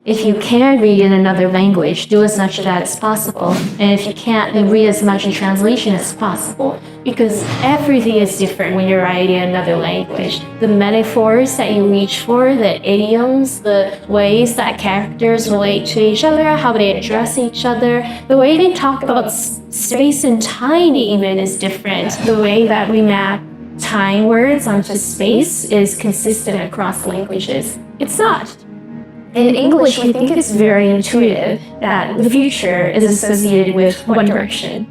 If you can read in another language, do as much of that as possible. And if you can't, then read as much in translation as possible. Because everything is different when you're writing in another language. The metaphors that you reach for, the idioms, the ways that characters relate to each other, how they address each other, the way they talk about space and time even is different. The way that we map time words onto space is consistent across languages. It's not. In English, we think it's very intuitive that the future is associated with one direction.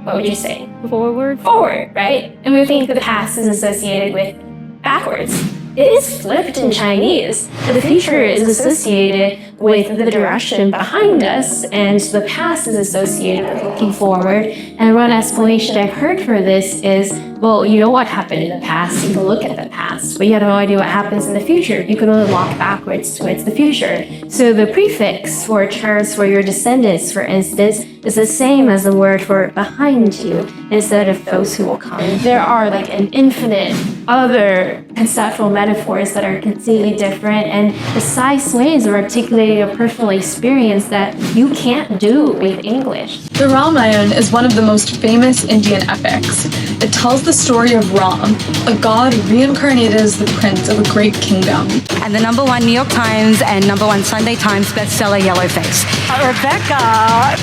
What would you say? Forward? Forward, right? And we think the past is associated with backwards. It is flipped in Chinese. The future is associated with the direction behind us, and the past is associated with looking forward. And one explanation I've heard for this is, well, you know what happened in the past, you can look at the past, but you have no idea what happens in the future. You can only walk backwards towards the future. So the prefix for terms for your descendants, for instance, is the same as the word for behind you, instead of those who will come. There are like an infinite other conceptual metaphors that are completely different and precise ways of articulating a personal experience that you can't do with English. The Ramayana is one of the most famous Indian epics. It tells the story of Ram, a god reincarnated as the prince of a great kingdom. And the #1 New York Times and #1 Sunday Times bestseller, Yellowface. Rebecca!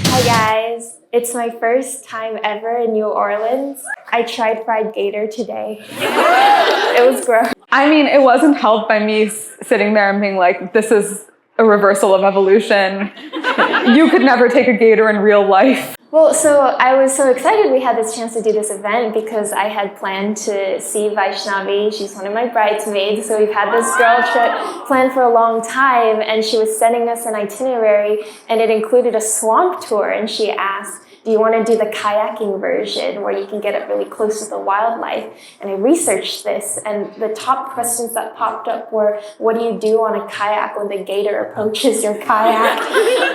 Hi guys, it's my first time ever in New Orleans. I tried fried gator today. It was gross. I mean, it wasn't helped by me sitting there and being like, this is a reversal of evolution. You could never take a gator in real life. Well, so I was so excited we had this chance to do this event because I had planned to see Vaishnavi. She's one of my bridesmaids, so we've had this girl trip planned for a long time, and she was sending us an itinerary, and it included a swamp tour, and she asked, do you want to do the kayaking version where you can get up really close to the wildlife? And I researched this, and the top questions that popped up were, what do you do on a kayak when the gator approaches your kayak?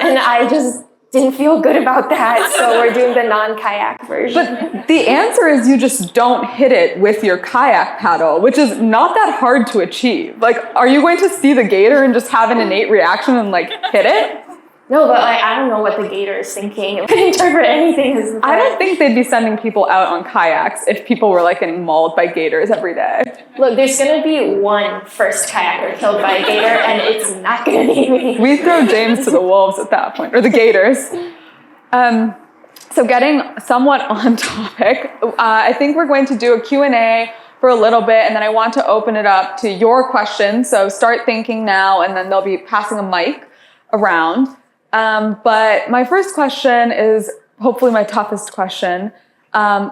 And I just didn't feel good about that, so we're doing the non-kayak version. But the answer is you just don't hit it with your kayak paddle, which is not that hard to achieve. Like, are you going to see the gator and just have an innate reaction and like hit it? No, but like, I don't know what the gator is thinking. I can interpret anything as I don't think they'd be sending people out on kayaks if people were like getting mauled by gators every day. Look, there's gonna be one first kayaker killed by a gator, and it's not gonna be me. We throw James to the wolves at that point, or the gators. So getting somewhat on topic, I think we're going to do a Q&A for a little bit, and then I want to open it up to your questions. So start thinking now, and then they'll be passing a mic around. But my first question is hopefully my toughest question,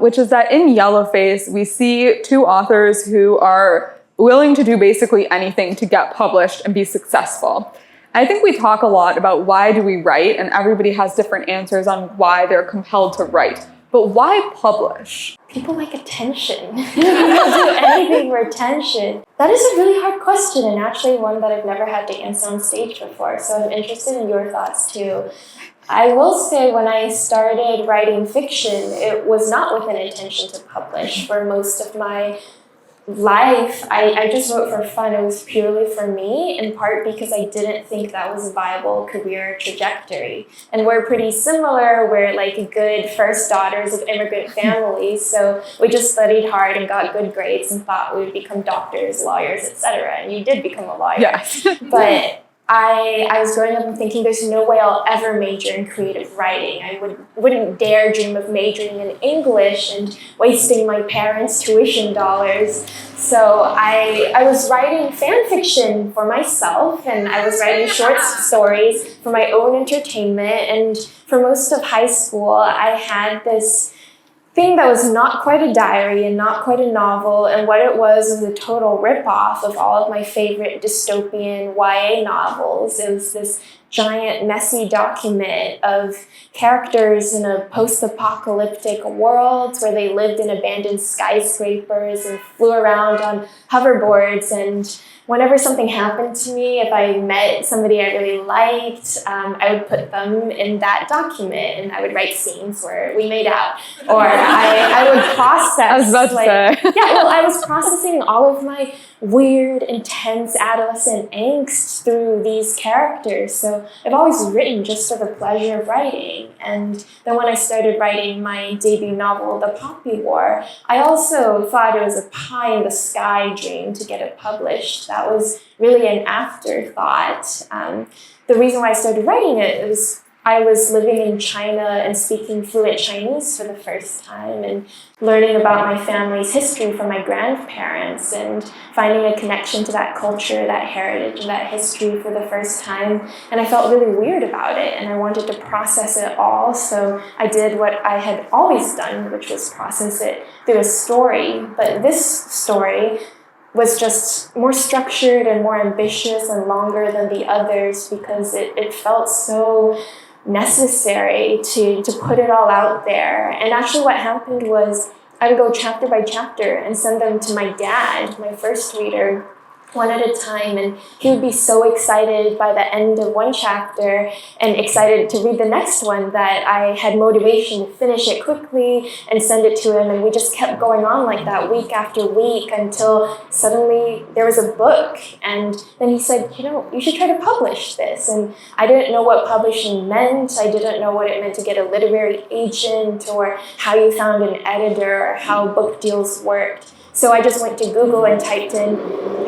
which is that in Yellowface, we see two authors who are willing to do basically anything to get published and be successful. I think we talk a lot about why do we write, and everybody has different answers on why they're compelled to write. But why publish? People like attention. People do anything for attention. That is a really hard question, and actually one that I've never had to answer on stage before, so I'm interested in your thoughts too. I will say when I started writing fiction, it was not with an intention to publish. For most of my life, I just wrote for fun. It was purely for me, in part because I didn't think that was a viable career trajectory. And we're pretty similar. We're like good first daughters of immigrant families, so we just studied hard and got good grades and thought we would become doctors, lawyers, etc. And you did become a lawyer. Yes. But I was growing up and thinking there's no way I'll ever major in creative writing. I wouldn't dare dream of majoring in English and wasting my parents' tuition dollars. So I was writing fan fiction for myself, and I was writing short stories for my own entertainment. And for most of high school, I had this thing that was not quite a diary and not quite a novel, and what it was a total ripoff of all of my favorite dystopian YA novels. It was this giant, messy document of characters in a post-apocalyptic world where they lived in abandoned skyscrapers and flew around on hoverboards. And whenever something happened to me, if I met somebody I really liked, I would put them in that document, and I would write scenes where we made out. Or I would process. I was about to say. Yeah, well, I was processing all of my weird, intense adolescent angst through these characters. So I've always written just for the pleasure of writing. And then when I started writing my debut novel, The Poppy War, I also thought it was a pie in the sky dream to get it published. That was really an afterthought. The reason why I started writing it was I was living in China and speaking fluent Chinese for the first time and learning about my family's history from my grandparents and finding a connection to that culture, that heritage, that history for the first time. And I felt really weird about it, and I wanted to process it all. So I did what I had always done, which was process it through a story. But this story was just more structured and more ambitious and longer than the others because it felt so necessary to put it all out there. And actually what happened was I would go chapter by chapter and send them to my dad, my first reader, one at a time, and he would be so excited by the end of one chapter and excited to read the next one that I had motivation to finish it quickly and send it to him. And we just kept going on like that week after week until suddenly there was a book. And then he said, you should try to publish this. And I didn't know what publishing meant. I didn't know what it meant to get a literary agent or how you found an editor or how book deals worked. So I just went to Google and typed in,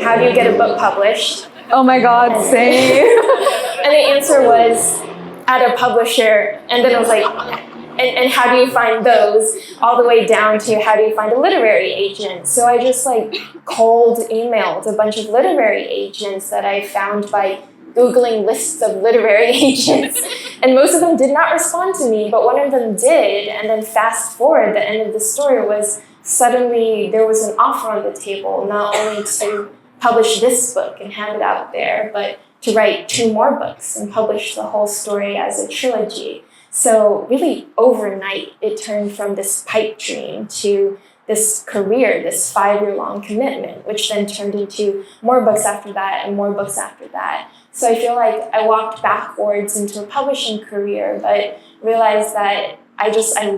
how do you get a book published? Oh my God, same. And the answer was, at a publisher. And then it was like, and how do you find those? All the way down to how do you find a literary agent? So I just cold emailed a bunch of literary agents that I found by Googling lists of literary agents. And most of them did not respond to me, but one of them did. And then fast forward, the end of the story was, suddenly there was an offer on the table, not only to publish this book and have it out there, but to write 2 more books and publish the whole story as a trilogy. So really overnight, it turned from this pipe dream to this career, this 5-year-long commitment, which then turned into more books after that and more books after that. So I feel like I walked backwards into a publishing career, but realized that I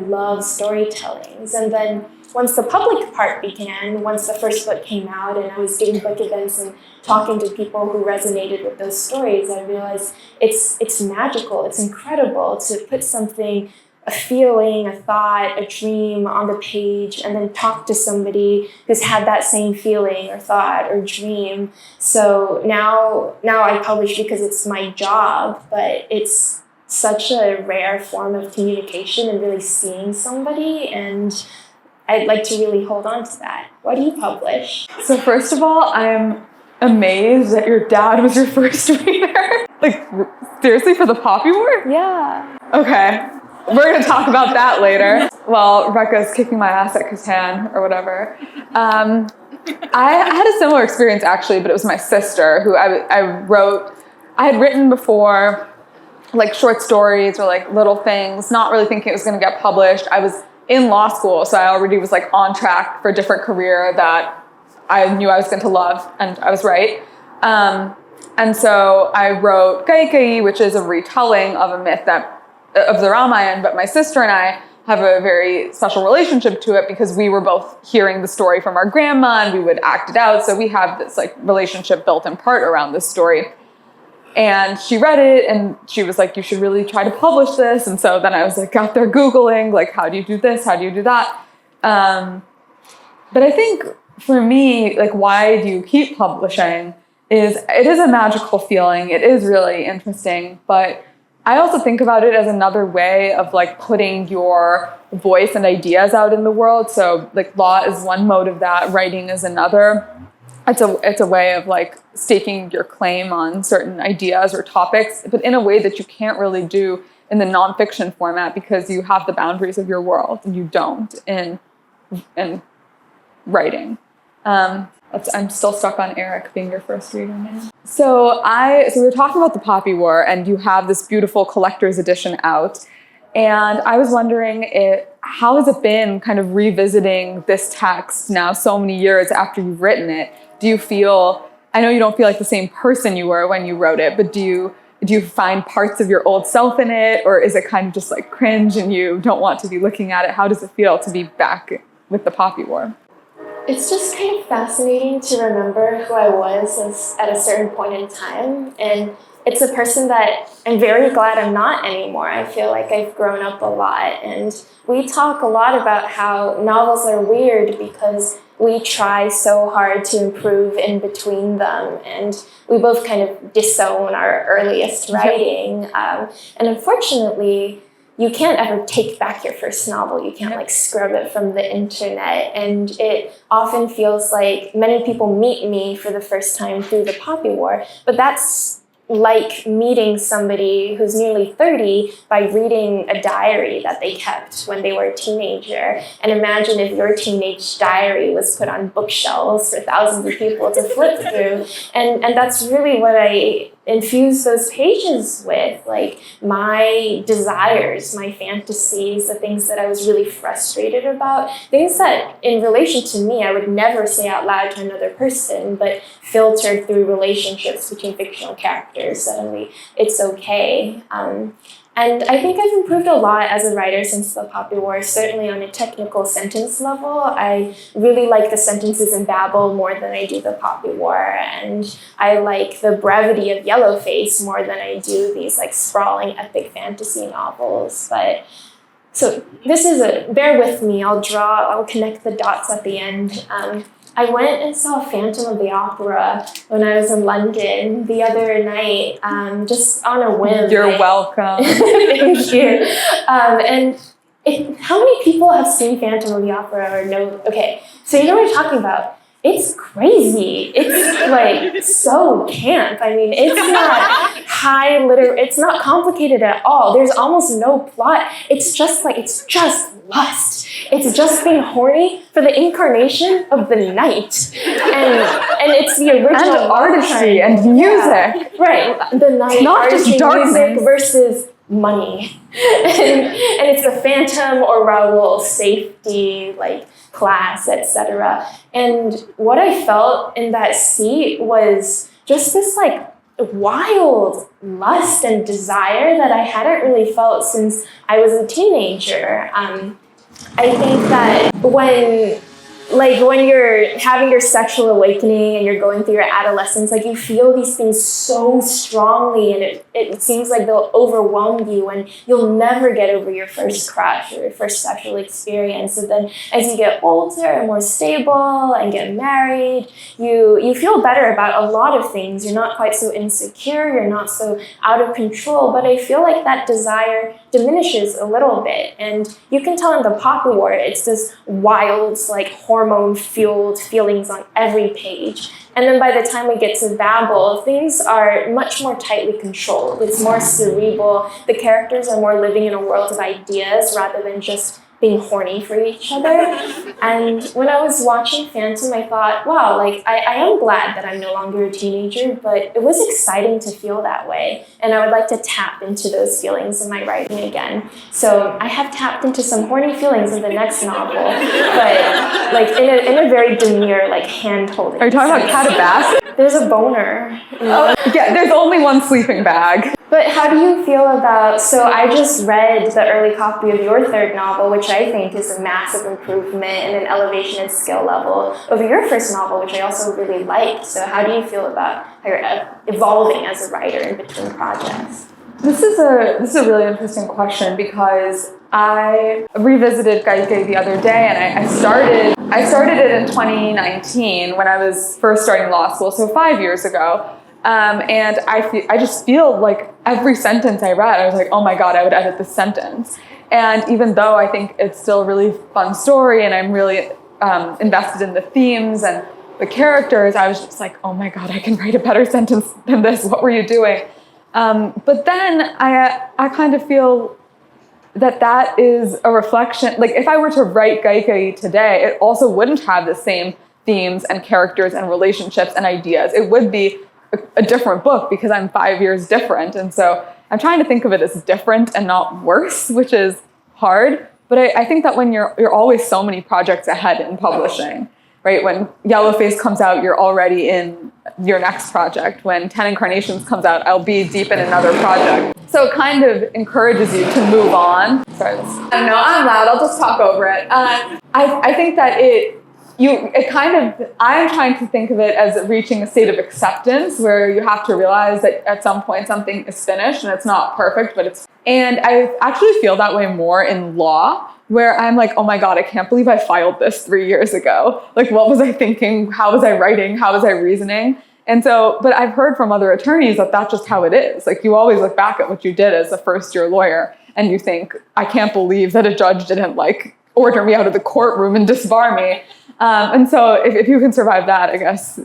love storytellings. And then once the public part began, once the first book came out and I was doing book events and talking to people who resonated with those stories, I realized it's magical, it's incredible to put something, a feeling, a thought, a dream on the page and then talk to somebody who's had that same feeling or thought or dream. So now I publish because it's my job, but it's such a rare form of communication and really seeing somebody, and I'd like to really hold on to that. What do you publish? So first of all, I'm amazed that your dad was your first reader. Seriously, for The Poppy War? Yeah. Okay. We're going to talk about that later. Well, Rebecca's kicking my ass at Catan or whatever. I had a similar experience actually, but it was my sister who I had written before, short stories or little things, not really thinking it was going to get published. I was in law school, so I already was on track for a different career that I knew I was going to love, and I was right. And so I wrote Kaikeyi, which is a retelling of a myth of the Ramayana, but my sister and I have a very special relationship to it because we were both hearing the story from our grandma and we would act it out. So we have this relationship built in part around this story. And she read it and she was like, you should really try to publish this. And so then I was out there Googling, how do you do this? How do you do that? But I think for me, why do you keep publishing it is a magical feeling. It is really interesting, but I also think about it as another way of putting your voice and ideas out in the world. So law is one mode of that. Writing is another. It's a way of staking your claim on certain ideas or topics, but in a way that you can't really do in the nonfiction format because you have the boundaries of your world and you don't in writing. I'm still stuck on Eric being your first reader now. So we were talking about the Poppy War, and you have this beautiful collector's edition out. And I was wondering, how has it been kind of revisiting this text now so many years after you've written it? Do you feel, I know you don't feel like the same person you were when you wrote it, but do you find parts of your old self in it? Or is it kind of just like cringe and you don't want to be looking at it? How does it feel to be back with the Poppy War? It's just kind of fascinating to remember who I was at a certain point in time. And it's a person that I'm very glad I'm not anymore. I feel like I've grown up a lot. And we talk a lot about how novels are weird because we try so hard to improve in between them. And we both kind of disown our earliest writing. And unfortunately, you can't ever take back your first novel. You can't like scrub it from the internet. And it often feels like many people meet me for the first time through the Poppy War, but that's like meeting somebody who's nearly 30 by reading a diary that they kept when they were a teenager. And imagine if your teenage diary was put on bookshelves for thousands of people to flip through. And that's really what I infuse those pages with, like my desires, my fantasies, the things that I was really frustrated about, things that in relation to me I would never say out loud to another person, but filtered through relationships between fictional characters. Suddenly it's okay. And I think I've improved a lot as a writer since the Poppy War, certainly on a technical sentence level. I really like the sentences in Babel more than I do the Poppy War, and I like the brevity of Yellowface more than I do these like sprawling epic fantasy novels. But so this is bear with me, I'll connect the dots at the end. I went and saw Phantom of the Opera when I was in London the other night, just on a whim. You're welcome. Thank you. And how many people have seen Phantom of the Opera or know? Okay, so you know what I'm talking about. It's crazy. It's like so camp. I mean, it's not it's not complicated at all. There's almost no plot. It's just lust. It's just being horny for the incarnation of the night. And it's the original and artistry and music. Yeah, right. The night, it's not just darkness. Music versus money. and it's the phantom or Raoul, safety, like class, etc. And what I felt in that seat was just this like wild lust and desire that I hadn't really felt since I was a teenager. I think that when you're having your sexual awakening and you're going through your adolescence, like you feel these things so strongly, and it seems like they'll overwhelm you and you'll never get over your first crush or your first sexual experience. And then as you get older and more stable and get married, you feel better about a lot of things. You're not quite so insecure, you're not so out of control, but I feel like that desire diminishes a little bit. And you can tell in the Poppy War, it's this wild, like hormone-fueled feelings on every page. And then by the time we get to Babel, things are much more tightly controlled. It's more cerebral. The characters are more living in a world of ideas rather than just being horny for each other. And when I was watching Phantom, I thought, wow, like I am glad that I'm no longer a teenager, but it was exciting to feel that way. And I would like to tap into those feelings in my writing again. So I have tapped into some horny feelings in the next novel, but like in a very demure, like hand-holding. Are you talking about Catabass? There's a boner. Oh, yeah, there's only one sleeping bag. But how do you feel about, so I just read the early copy of your third novel, which I think is a massive improvement and an elevation in skill level over your first novel, which I also really liked. So how do you feel about how you're evolving as a writer in between projects? This is a really interesting question because I revisited Kaikeyi the other day, and I started it in 2019 when I was first starting law school, so 5 years ago. And I just feel like every sentence I read, I was like, oh my God, I would edit this sentence. And even though I think it's still a really fun story and I'm really invested in the themes and the characters, I was just like, oh my God, I can write a better sentence than this. What were you doing? But then I kind of feel that is a reflection. Like if I were to write Kaikeyi today, it also wouldn't have the same themes and characters and relationships and ideas. It would be a different book because I'm 5 years different. And so I'm trying to think of it as different and not worse, which is hard. But I think that when you're always so many projects ahead in publishing, right? When Yellowface comes out, you're already in your next project. When 10 Incarnations comes out, I'll be deep in another project. So it kind of encourages you to move on. Sorry, I know I'm loud. I'll just talk over it. I think that I'm trying to think of it as reaching a state of acceptance where you have to realize that at some point something is finished and it's not perfect, but it's, and I actually feel that way more in law, where I'm like, oh my God, I can't believe I filed this 3 years ago. Like, what was I thinking? How was I writing? How was I reasoning? And so, but I've heard from other attorneys that that's just how it is. Like, you always look back at what you did as a first-year lawyer and you think, I can't believe that a judge didn't like order me out of the courtroom and disbar me. And so if you can survive that, I guess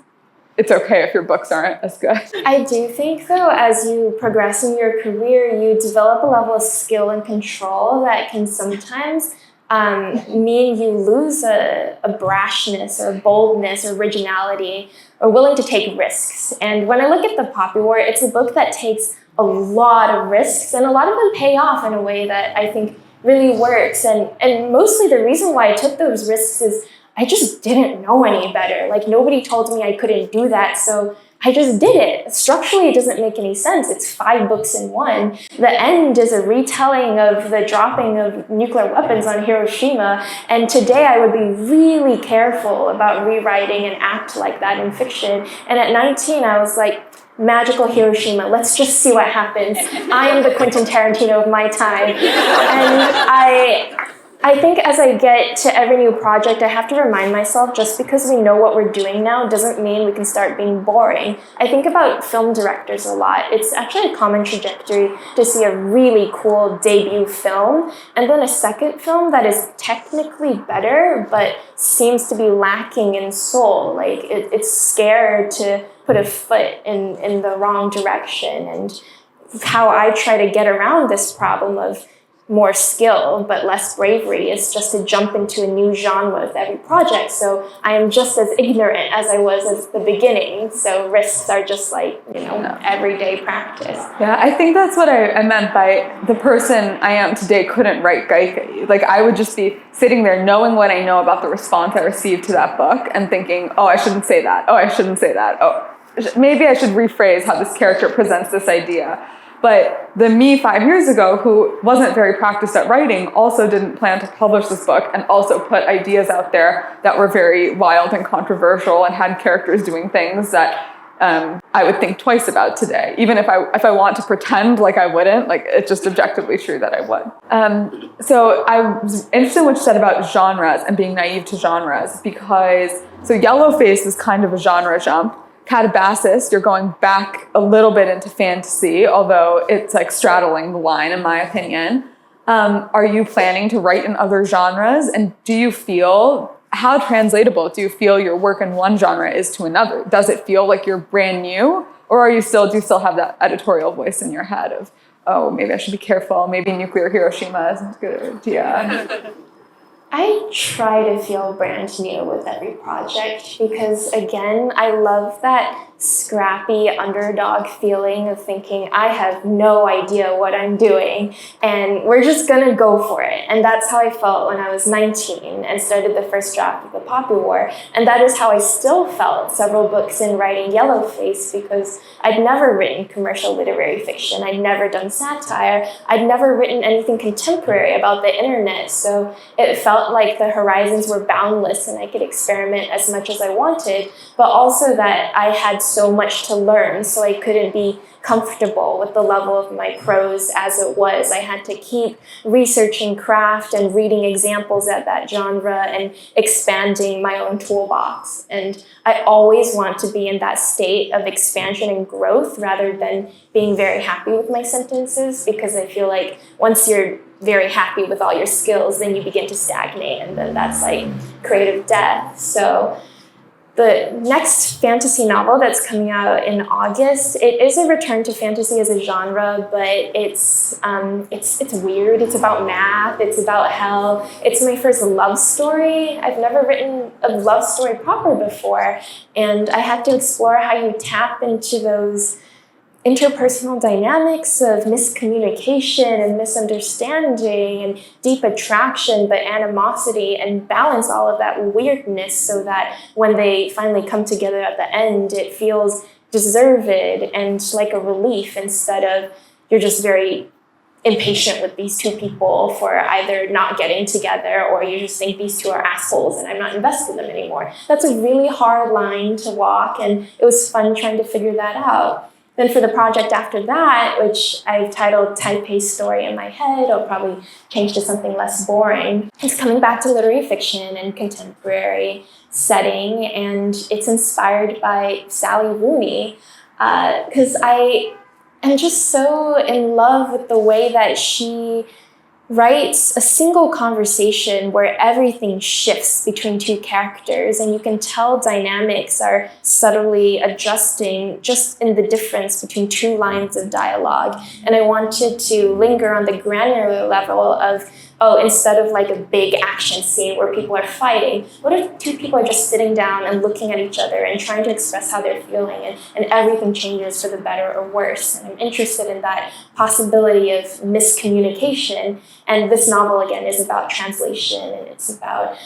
it's okay if your books aren't as good. I do think, though, as you progress in your career, you develop a level of skill and control that can sometimes mean you lose a brashness or boldness or originality or willing to take risks. And when I look at The Poppy War, it's a book that takes a lot of risks, and a lot of them pay off in a way that I think really works. And mostly the reason why I took those risks is I just didn't know any better. Like, nobody told me I couldn't do that, so I just did it. Structurally, it doesn't make any sense. It's 5 books in one. The end is a retelling of the dropping of nuclear weapons on Hiroshima, and today I would be really careful about rewriting an act like that in fiction. And at 19, I was like, magical Hiroshima, let's just see what happens. I am the Quentin Tarantino of my time. And I think as I get to every new project, I have to remind myself, just because we know what we're doing now doesn't mean we can start being boring. I think about film directors a lot. It's actually a common trajectory to see a really cool debut film and then a second film that is technically better but seems to be lacking in soul. Like, it's scared to put a foot in the wrong direction. And how I try to get around this problem of more skill but less bravery is just to jump into a new genre with every project. So I am just as ignorant as I was at the beginning. So risks are just like, everyday practice. Yeah, I think that's what I meant by the person I am today couldn't write Kaikeyi. Like, I would just be sitting there knowing what I know about the response I received to that book and thinking, oh, I shouldn't say that. Oh, I shouldn't say that. Oh, maybe I should rephrase how this character presents this idea. But the me 5 years ago, who wasn't very practiced at writing, also didn't plan to publish this book and also put ideas out there that were very wild and controversial and had characters doing things that I would think twice about today. Even if I want to pretend like I wouldn't, like, it's just objectively true that I would. So I was interested in what you said about genres and being naive to genres, because Yellowface is kind of a genre jump. Catabasis, you're going back a little bit into fantasy, although it's like straddling the line, in my opinion. Are you planning to write in other genres? And do you feel, how translatable do you feel your work in one genre is to another? Does it feel like you're brand new? Or do you still have that editorial voice in your head of, oh, maybe I should be careful, maybe nuclear Hiroshima isn't a good idea? I try to feel brand new with every project because, again, I love that scrappy underdog feeling of thinking I have no idea what I'm doing and we're just gonna go for it. And that's how I felt when I was 19 and started the first draft of The Poppy War. And that is how I still felt several books in writing Yellowface, because I'd never written commercial literary fiction. I'd never done satire. I'd never written anything contemporary about the internet. So it felt like the horizons were boundless and I could experiment as much as I wanted, but also that I had so much to learn, so I couldn't be comfortable with the level of my prose as it was. I had to keep researching craft and reading examples at that genre and expanding my own toolbox. And I always want to be in that state of expansion and growth rather than being very happy with my sentences, because I feel like once you're very happy with all your skills, then you begin to stagnate, and then that's like creative death. So The next fantasy novel that's coming out in August, it is a return to fantasy as a genre, but it's weird. It's about math. It's about hell. It's my first love story. I've never written a love story proper before, and I had to explore how you tap into those interpersonal dynamics of miscommunication and misunderstanding and deep attraction, but animosity, and balance all of that weirdness so that when they finally come together at the end, it feels deserved and like a relief instead of you're just very impatient with these two people for either not getting together or you just think these two are assholes and I'm not invested in them anymore. That's a really hard line to walk, and it was fun trying to figure that out. Then for the project after that, which I've titled Taipei Story in My Head, I'll probably change to something less boring. It's coming back to literary fiction and contemporary setting, and it's inspired by Sally Rooney, because I am just so in love with the way that she writes a single conversation where everything shifts between two characters, and you can tell dynamics are subtly adjusting just in the difference between two lines of dialogue. And I wanted to linger on the granular level of, instead of like a big action scene where people are fighting, what if two people are just sitting down and looking at each other and trying to express how they're feeling, and everything changes for the better or worse? And I'm interested in that possibility of miscommunication. And this novel, again, is about translation, and it's about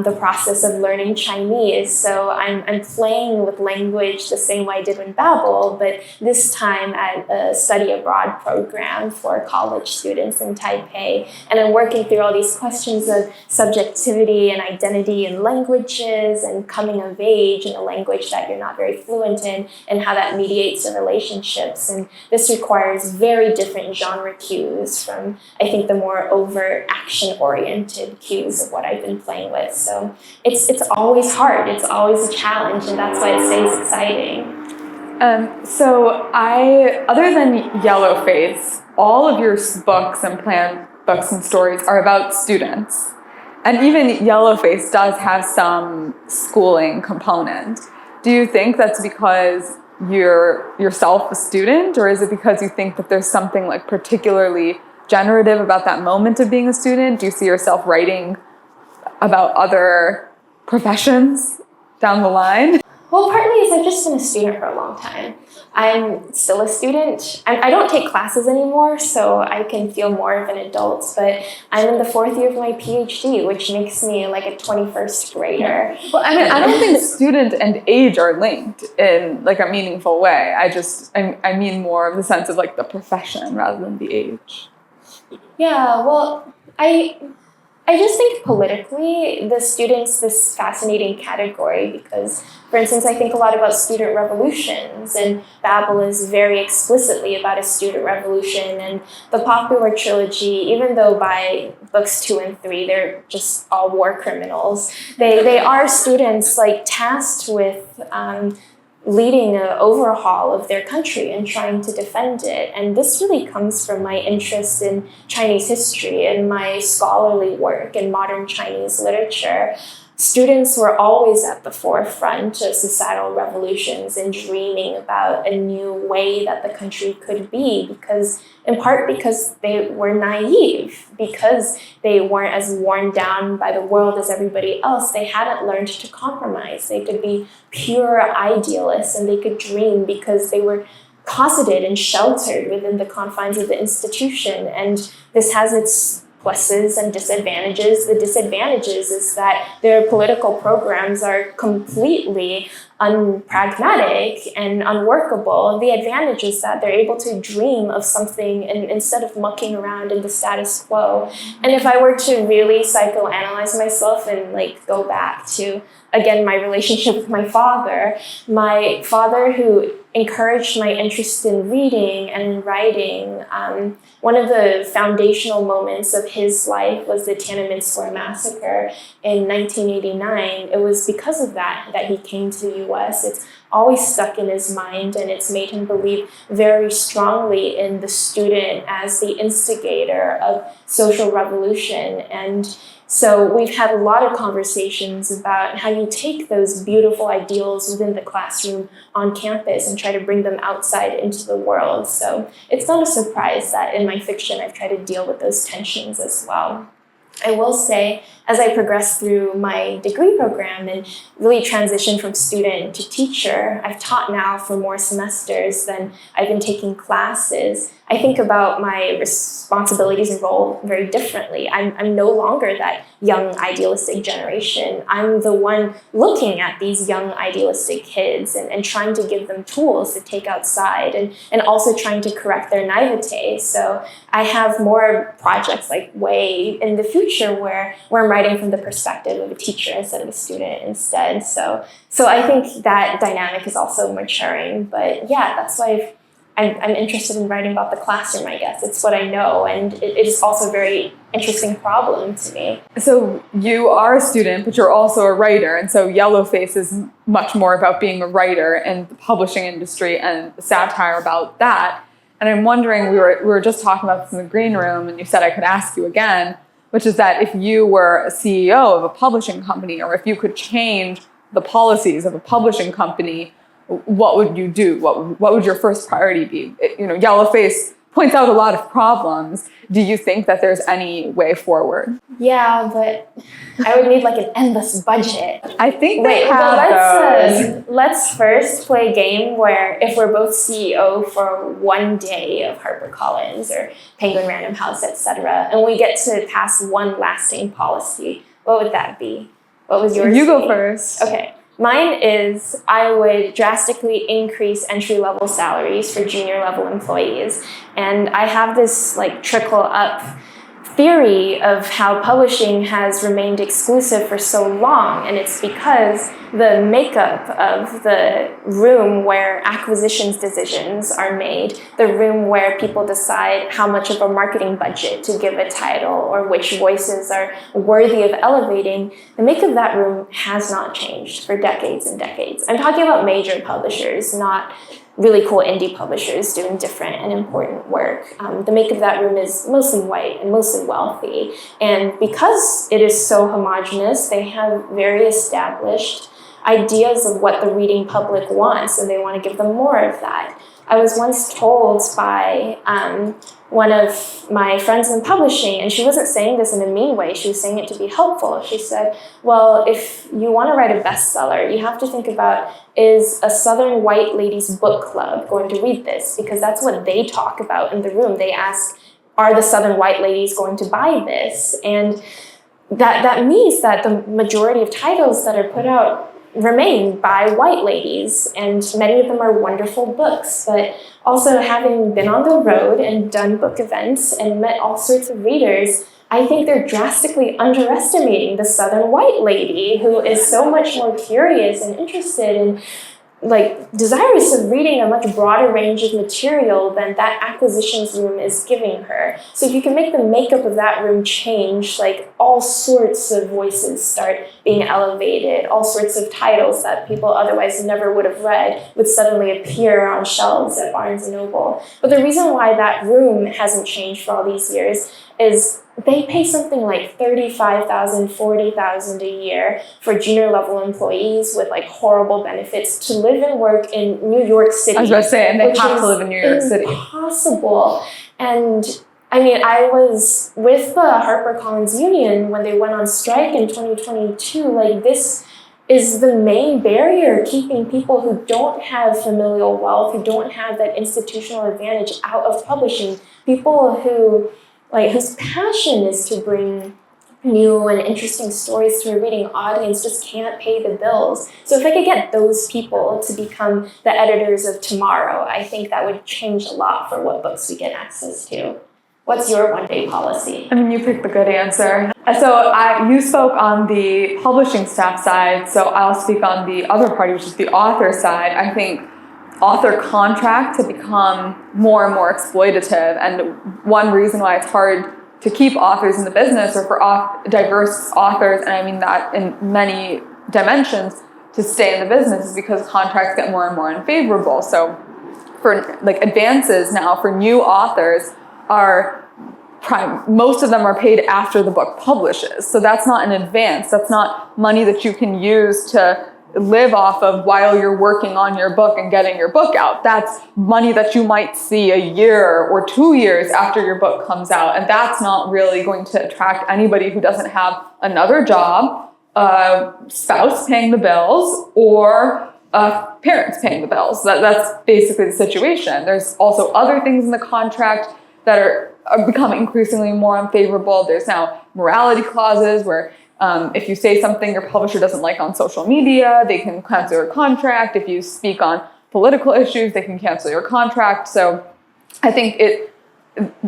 the process of learning Chinese. So I'm playing with language the same way I did in Babel, but this time at a study abroad program for college students in Taipei. And I'm working through all these questions of subjectivity and identity in languages and coming of age in a language that you're not very fluent in, and how that mediates in relationships. And this requires very different genre cues from, I think, the more overt action-oriented cues of what I've been playing with. So it's always hard, it's always a challenge, and that's why it stays exciting. Other than Yellowface, all of your books and planned books and stories are about students. And even Yellowface does have some schooling component. Do you think that's because you're yourself a student, or is it because you think that there's something like particularly generative about that moment of being a student? Do you see yourself writing about other professions down the line? Well, partly is I've just been a student for a long time. I'm still a student. I don't take classes anymore, so I can feel more of an adult, but I'm in the 4th year of my PhD, which makes me like a 21st grader. Well, I mean, I don't think student and age are linked in like a meaningful way. I mean more of the sense of like the profession rather than the age. Yeah, well, I just think politically, the student's this fascinating category because, for instance, I think a lot about student revolutions, and Babel is very explicitly about a student revolution, and the popular trilogy, even though by books 2 and 3, they're just all war criminals, they are students like tasked with leading an overhaul of their country and trying to defend it. And this really comes from my interest in Chinese history and my scholarly work in modern Chinese literature. Students were always at the forefront of societal revolutions and dreaming about a new way that the country could be, in part because they were naive, because they weren't as worn down by the world as everybody else. They hadn't learned to compromise. They could be pure idealists, and they could dream because they were closeted and sheltered within the confines of the institution. And this has its pluses and disadvantages. The disadvantages is that their political programs are completely unpragmatic and unworkable. The advantage is that they're able to dream of something instead of mucking around in the status quo. And if I were to really psychoanalyze myself and like go back to, again, my relationship with my father who encouraged my interest in reading and in writing. One of the foundational moments of his life was the Tiananmen Square massacre in 1989. It was because of that he came to the Midwest. It's always stuck in his mind, and it's made him believe very strongly in the student as the instigator of social revolution. And so we've had a lot of conversations about how you take those beautiful ideals within the classroom on campus and try to bring them outside into the world. So it's not a surprise that in my fiction I've tried to deal with those tensions as well. I will say, as I progressed through my degree program and really transitioned from student to teacher, I've taught now for more semesters than I've been taking classes. I think about my responsibilities and role very differently. I'm no longer that young idealistic generation. I'm the one looking at these young idealistic kids and trying to give them tools to take outside and also trying to correct their naivete. So I have more projects like way in the future where I'm writing from the perspective of a teacher instead of a student instead. So I think that dynamic is also maturing. But yeah, that's why I'm interested in writing about the classroom, I guess. It's what I know, and it is also a very interesting problem to me. So you are a student, but you're also a writer, and so Yellowface is much more about being a writer in the publishing industry and satire about that. And I'm wondering, we were just talking about this in the green room, and you said I could ask you again, which is that if you were a CEO of a publishing company, or if you could change the policies of a publishing company, what would you do? What would your first priority be? Yellowface points out a lot of problems. Do you think that there's any way forward? Yeah, but I would need like an endless budget. I think let's first play a game where if we're both CEO for one day of HarperCollins or Penguin Random House, etc., and we get to pass one lasting policy, what would that be? What was yours? You go first. Okay. Mine is I would drastically increase entry-level salaries for junior-level employees. And I have this like trickle-up theory of how publishing has remained exclusive for so long, and it's because the makeup of the room where acquisitions decisions are made, the room where people decide how much of a marketing budget to give a title or which voices are worthy of elevating, the makeup of that room has not changed for decades and decades. I'm talking about major publishers, not really cool indie publishers doing different and important work. The makeup of that room is mostly white and mostly wealthy. And because it is so homogenous, they have very established ideas of what the reading public wants, and they want to give them more of that. I was once told by one of my friends in publishing, and she wasn't saying this in a mean way, she was saying it to be helpful. She said, well, if you want to write a bestseller, you have to think about, is a Southern white ladies book club going to read this? Because that's what they talk about in the room. They ask, are the Southern white ladies going to buy this? And that means that the majority of titles that are put out remain by white ladies, and many of them are wonderful books. But also, having been on the road and done book events and met all sorts of readers, I think they're drastically underestimating the Southern white lady who is so much more curious and interested in, desirous of reading a much broader range of material than that acquisitions room is giving her. So if you can make the makeup of that room change, all sorts of voices start being elevated, all sorts of titles that people otherwise never would have read would suddenly appear on shelves at Barnes & Noble. But the reason why that room hasn't changed for all these years is they pay something like $35,000, $40,000 a year for junior level employees with horrible benefits to live and work in New York City. I was about to say, and they have to live in New York City. Impossible. And I was with the HarperCollins Union when they went on strike in 2022. This is the main barrier keeping people who don't have familial wealth, who don't have that institutional advantage out of publishing. People who whose passion is to bring new and interesting stories to a reading audience just can't pay the bills. So if I could get those people to become the editors of tomorrow, I think that would change a lot for what books we get access to. What's your one-day policy? You picked the good answer. So you spoke on the publishing staff side, so I'll speak on the other party, which is the author side. I think author contracts have become more and more exploitative, and one reason why it's hard to keep authors in the business or for diverse authors, and I mean that in many dimensions, to stay in the business is because contracts get more and more unfavorable. So for like advances now for new authors most of them are paid after the book publishes. So that's not an advance. That's not money that you can use to live off of while you're working on your book and getting your book out. That's money that you might see a year or 2 years after your book comes out. And that's not really going to attract anybody who doesn't have another job, a spouse paying the bills, or parents paying the bills. That's basically the situation. There's also other things in the contract that are becoming increasingly more unfavorable. There's now morality clauses where if you say something your publisher doesn't like on social media, they can cancel your contract. If you speak on political issues, they can cancel your contract. So I think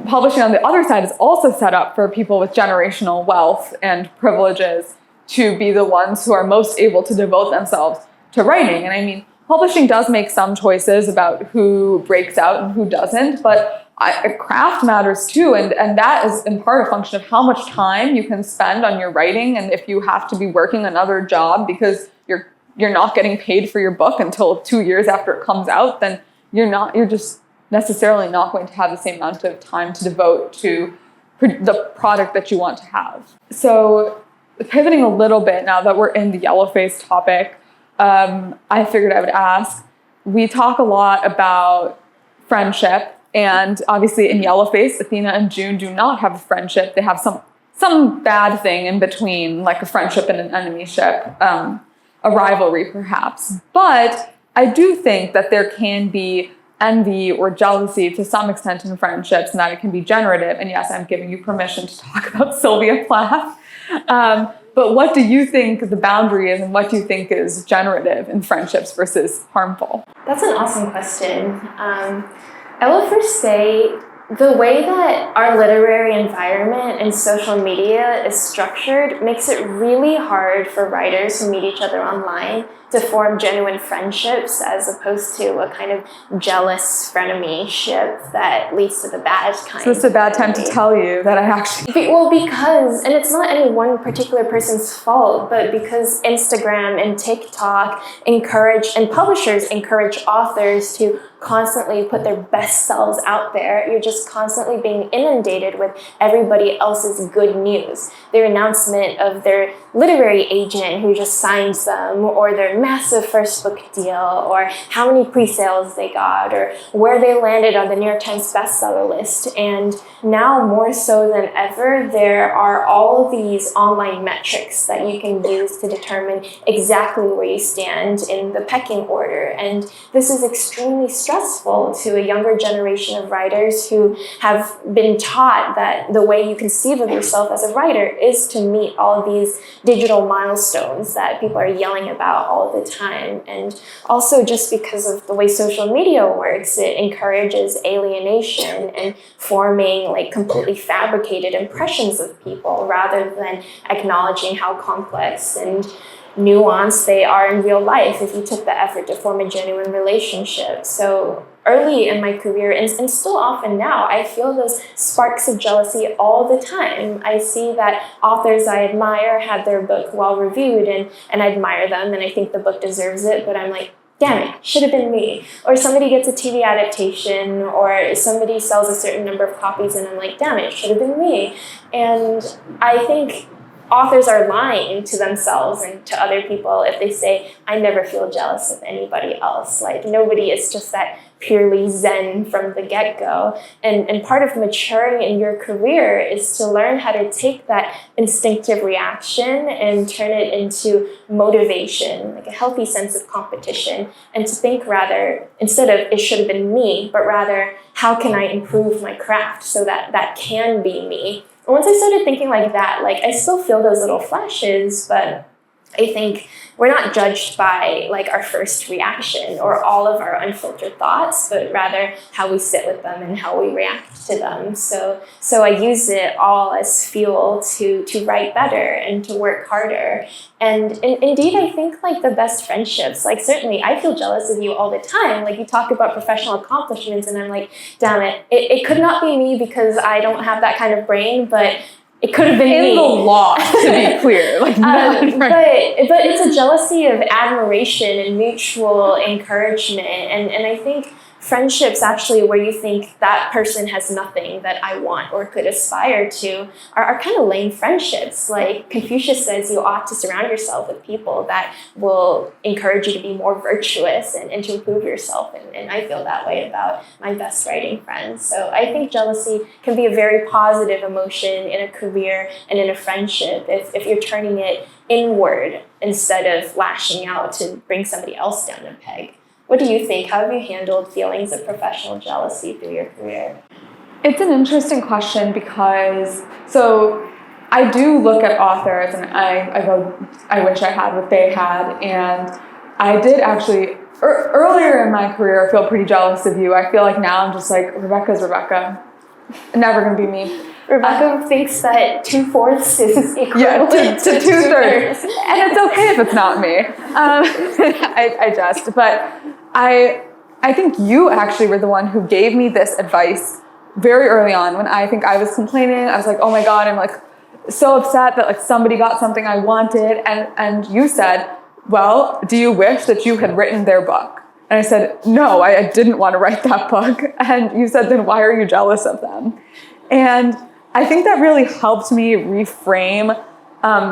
publishing on the other side is also set up for people with generational wealth and privileges to be the ones who are most able to devote themselves to writing. And I mean, publishing does make some choices about who breaks out and who doesn't, but craft matters too, and that is in part a function of how much time you can spend on your writing. And if you have to be working another job because you're not getting paid for your book until 2 years after it comes out, then you're just necessarily not going to have the same amount of time to devote to the product that you want to have. So pivoting a little bit now that we're in the Yellowface topic, I figured I would ask, we talk a lot about friendship. And obviously in Yellowface, Athena and June do not have a friendship. They have some bad thing in between, like a friendship and an enemyship, a rivalry perhaps. But I do think that there can be envy or jealousy to some extent in friendships, and that it can be generative. And yes, I'm giving you permission to talk about Sylvia Plath. But what do you think the boundary is, and what do you think is generative in friendships versus harmful? That's an awesome question. I will first say the way that our literary environment and social media is structured makes it really hard for writers who meet each other online to form genuine friendships as opposed to a kind of jealous frenemy-ship that leads to the bad kind. So it's a bad time to tell you that I actually... Well, because, and it's not any one particular person's fault, but because Instagram and TikTok encourage, and publishers encourage authors to constantly put their best selves out there, you're just constantly being inundated with everybody else's good news. Their announcement of their literary agent who just signs them, or their massive first book deal, or how many pre-sales they got, or where they landed on the New York Times bestseller list. And now more so than ever, there are all these online metrics that you can use to determine exactly where you stand in the pecking order. And this is extremely stressful to a younger generation of writers who have been taught that the way you conceive of yourself as a writer is to meet all these digital milestones that people are yelling about all the time. And also just because of the way social media works, it encourages alienation and forming like completely fabricated impressions of people rather than acknowledging how complex and nuanced they are in real life if you took the effort to form a genuine relationship. So early in my career, and still often now, I feel those sparks of jealousy all the time. I see that authors I admire had their book well reviewed, and I admire them, and I think the book deserves it, but I'm like, damn it, should have been me. Or somebody gets a TV adaptation, or somebody sells a certain number of copies, and I'm like, damn it, should have been me. And I think authors are lying to themselves and to other people if they say, I never feel jealous of anybody else. Like, nobody is just that purely zen from the get-go. And part of maturing in your career is to learn how to take that instinctive reaction and turn it into motivation, like a healthy sense of competition, and to think rather, instead of it should have been me, but rather, how can I improve my craft so that that can be me? And once I started thinking like that, like I still feel those little flashes, but I think we're not judged by like our first reaction or all of our unfiltered thoughts, but rather how we sit with them and how we react to them. So I use it all as fuel to write better and to work harder. And indeed, I think like the best friendships, like certainly I feel jealous of you all the time. Like you talk about professional accomplishments and I'm like, damn it, it could not be me because I don't have that kind of brain, but it could have been in me. the law, to be clear. Like, but it's a jealousy of admiration and mutual encouragement, and I think friendships actually where you think that person has nothing that I want or could aspire to are kind of lame friendships. Like Confucius says, you ought to surround yourself with people that will encourage you to be more virtuous and to improve yourself. And I feel that way about my best writing friends. So I think jealousy can be a very positive emotion in a career and in a friendship if you're turning it inward instead of lashing out to bring somebody else down a peg. What do you think? How have you handled feelings of professional jealousy through your career? It's an interesting question because, so I do look at authors and I go, I wish I had what they had. And I did actually, earlier in my career, feel pretty jealous of you. I feel like now I'm just like, Rebecca's Rebecca. Never gonna be me. Rebecca thinks that 2/4 is equivalent to 2/3. And it's okay if it's not me. But I think you actually were the one who gave me this advice very early on when I think I was complaining. I was like, oh my God, I'm like so upset that like somebody got something I wanted. And you said, well, do you wish that you had written their book? And I said, no, I didn't want to write that book. And you said, then why are you jealous of them? And I think that really helped me reframe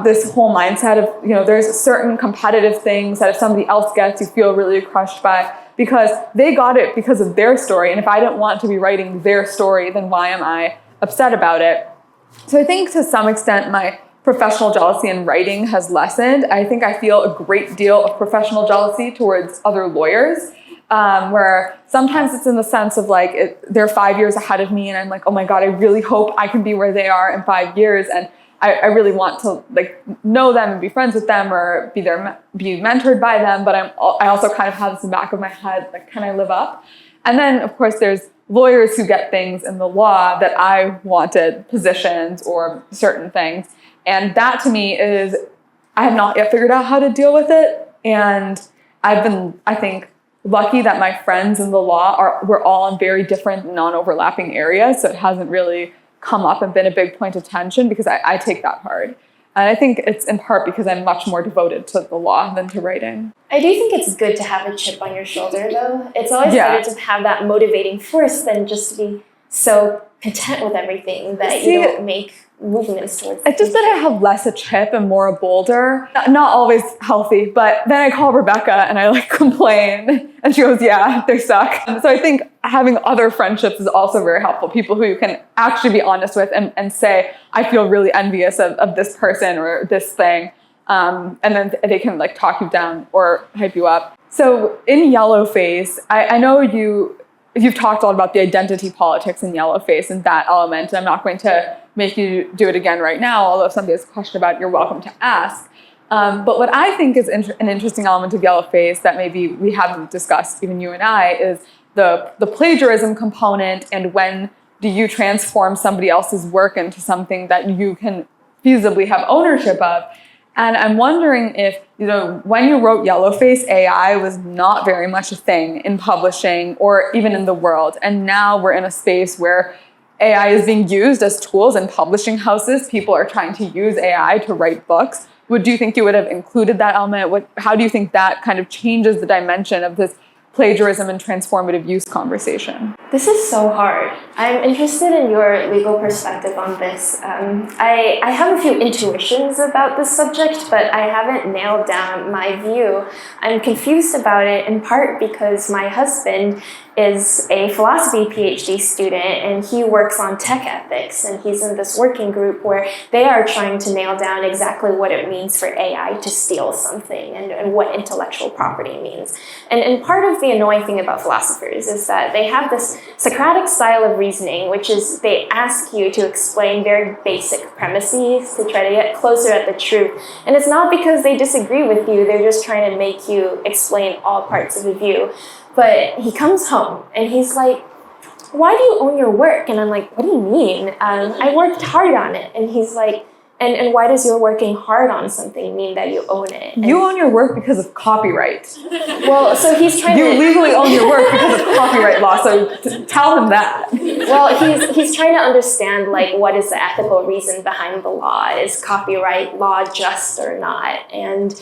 this whole mindset of, you know, there's certain competitive things that if somebody else gets, you feel really crushed by because they got it because of their story. And if I didn't want to be writing their story, then why am I upset about it? So I think to some extent, my professional jealousy in writing has lessened. I think I feel a great deal of professional jealousy towards other lawyers, where sometimes it's in the sense of like, they're 5 years ahead of me and I'm like, oh my God, I really hope I can be where they are in 5 years. And I really want to like know them and be friends with them or be mentored by them. But I also kind of have this in the back of my head, like, can I live up? And then of course there's lawyers who get things in the law that I wanted, positions or certain things. And that to me is, I have not yet figured out how to deal with it. And I've been, I think, lucky that my friends in the law we're all in very different non-overlapping areas. So it hasn't really come up and been a big point of tension because I take that hard. And I think it's in part because I'm much more devoted to the law than to writing. I do think it's good to have a chip on your shoulder, though. It's always better to have that motivating force than just to be so content with everything that you don't make movements towards. It's just that I have less a chip and more a boulder. Not always healthy, but then I call Rebecca and I like complain and she goes, yeah, they suck. So I think having other friendships is also very helpful. People who you can actually be honest with and say, I feel really envious of this person or this thing. And then they can like talk you down or hype you up. So in Yellowface, I know you've talked a lot about the identity politics in Yellowface and that element. And I'm not going to make you do it again right now, although if somebody has a question about it, you're welcome to ask. But what I think is an interesting element of Yellowface that maybe we haven't discussed, even you and I, is the plagiarism component and when do you transform somebody else's work into something that you can feasibly have ownership of. And I'm wondering if, you know, when you wrote Yellowface, AI was not very much a thing in publishing or even in the world. And now we're in a space where AI is being used as tools in publishing houses. People are trying to use AI to write books. Do you think you would have included that element? How do you think that kind of changes the dimension of this plagiarism and transformative use conversation? This is so hard. I'm interested in your legal perspective on this. I have a few intuitions about this subject, but I haven't nailed down my view. I'm confused about it in part because my husband is a philosophy PhD student and he works on tech ethics and he's in this working group where they are trying to nail down exactly what it means for AI to steal something and what intellectual property means. And part of the annoying thing about philosophers is that they have this Socratic style of reasoning, which is they ask you to explain very basic premises to try to get closer at the truth. And it's not because they disagree with you, they're just trying to make you explain all parts of the view. But he comes home and he's like, why do you own your work? And I'm like, what do you mean? I worked hard on it. And he's like, And why does your working hard on something mean that you own it? And You own your work because of copyright. well, so he's trying You to legally own your work because of copyright law, so tell him that. well, he's trying to understand like what is the ethical reason behind the law? Is copyright law just or not? And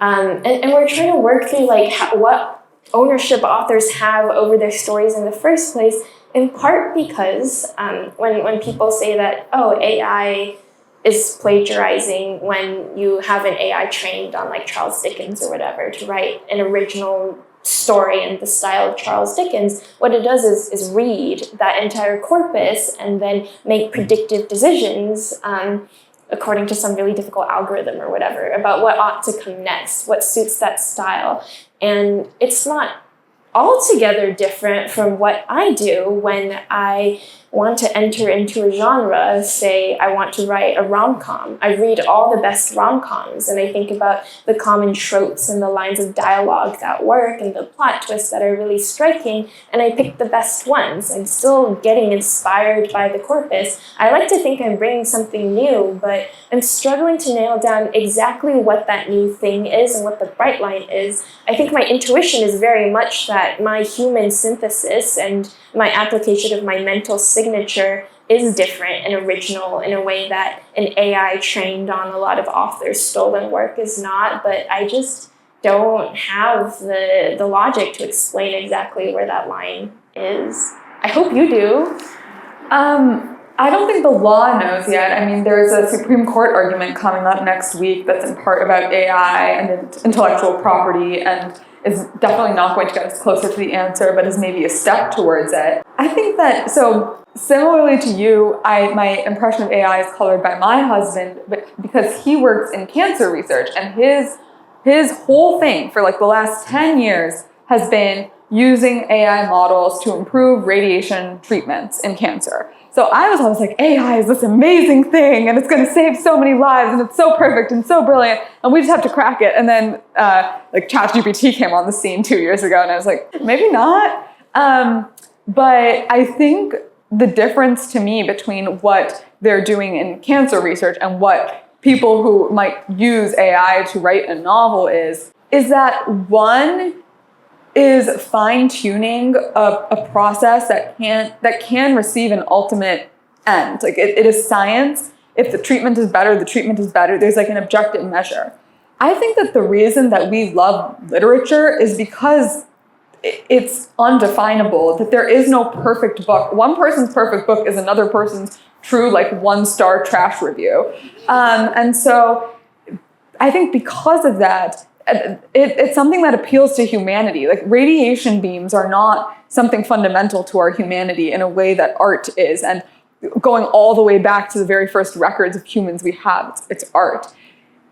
we're trying to work through like what ownership authors have over their stories in the first place. In part because when people say that AI is plagiarizing when you have an AI trained on like Charles Dickens or whatever to write an original story in the style of Charles Dickens, what it does is read that entire corpus and then make predictive decisions according to some really difficult algorithm or whatever about what ought to come next, what suits that style. And it's not altogether different from what I do when I want to enter into a genre. Say I want to write a rom-com. I read all the best rom-coms and I think about the common tropes and the lines of dialogue that work and the plot twists that are really striking, and I pick the best ones. I'm still getting inspired by the corpus. I like to think I'm bringing something new, but I'm struggling to nail down exactly what that new thing is and what the bright line is. I think my intuition is very much that my human synthesis and my application of my mental signature is different and original in a way that an AI trained on a lot of authors' stolen work is not, but I just don't have the logic to explain exactly where that line is. I hope you do. I don't think the law knows yet. I mean, there's a Supreme Court argument coming up next week that's in part about AI and intellectual property, and is definitely not going to get us closer to the answer, but is maybe a step towards it. I think that, so similarly to you, my impression of AI is colored by my husband, but because he works in cancer research, and his whole thing for like the last 10 years has been using AI models to improve radiation treatments in cancer. So I was always like, AI is this amazing thing and it's going to save so many lives and it's so perfect and so brilliant and we just have to crack it. And then like ChatGPT came on the scene 2 years ago and I was like, maybe not. But I think the difference to me between what they're doing in cancer research and what people who might use AI to write a novel is that one is fine-tuning a process that can receive an ultimate end. Like it is science. If the treatment is better, the treatment is better. There's like an objective measure. I think that the reason that we love literature is because it's undefinable, that there is no perfect book. One person's perfect book is another person's true like 1-star trash review. And so I think because of that, it's something that appeals to humanity. Like radiation beams are not something fundamental to our humanity in a way that art is. And going all the way back to the very first records of humans we have, it's art.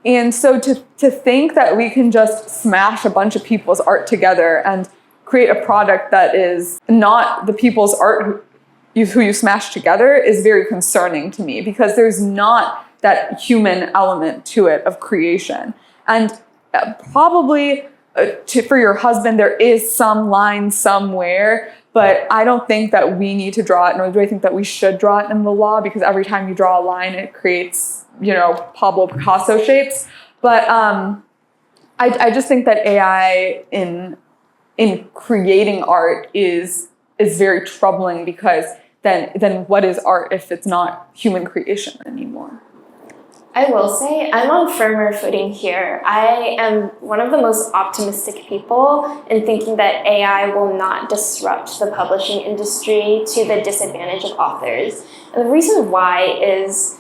And so to think that we can just smash a bunch of people's art together and create a product that is not the people's art who you smash together is very concerning to me, because there's not that human element to it of creation. And probably for your husband, there is some line somewhere, but I don't think that we need to draw it, nor do I think that we should draw it in the law, because every time you draw a line, it creates, Pablo Picasso shapes. But I just think that AI in creating art is very troubling, because then what is art if it's not human creation anymore? I will say I'm on firmer footing here. I am one of the most optimistic people in thinking that AI will not disrupt the publishing industry to the disadvantage of authors. And the reason why is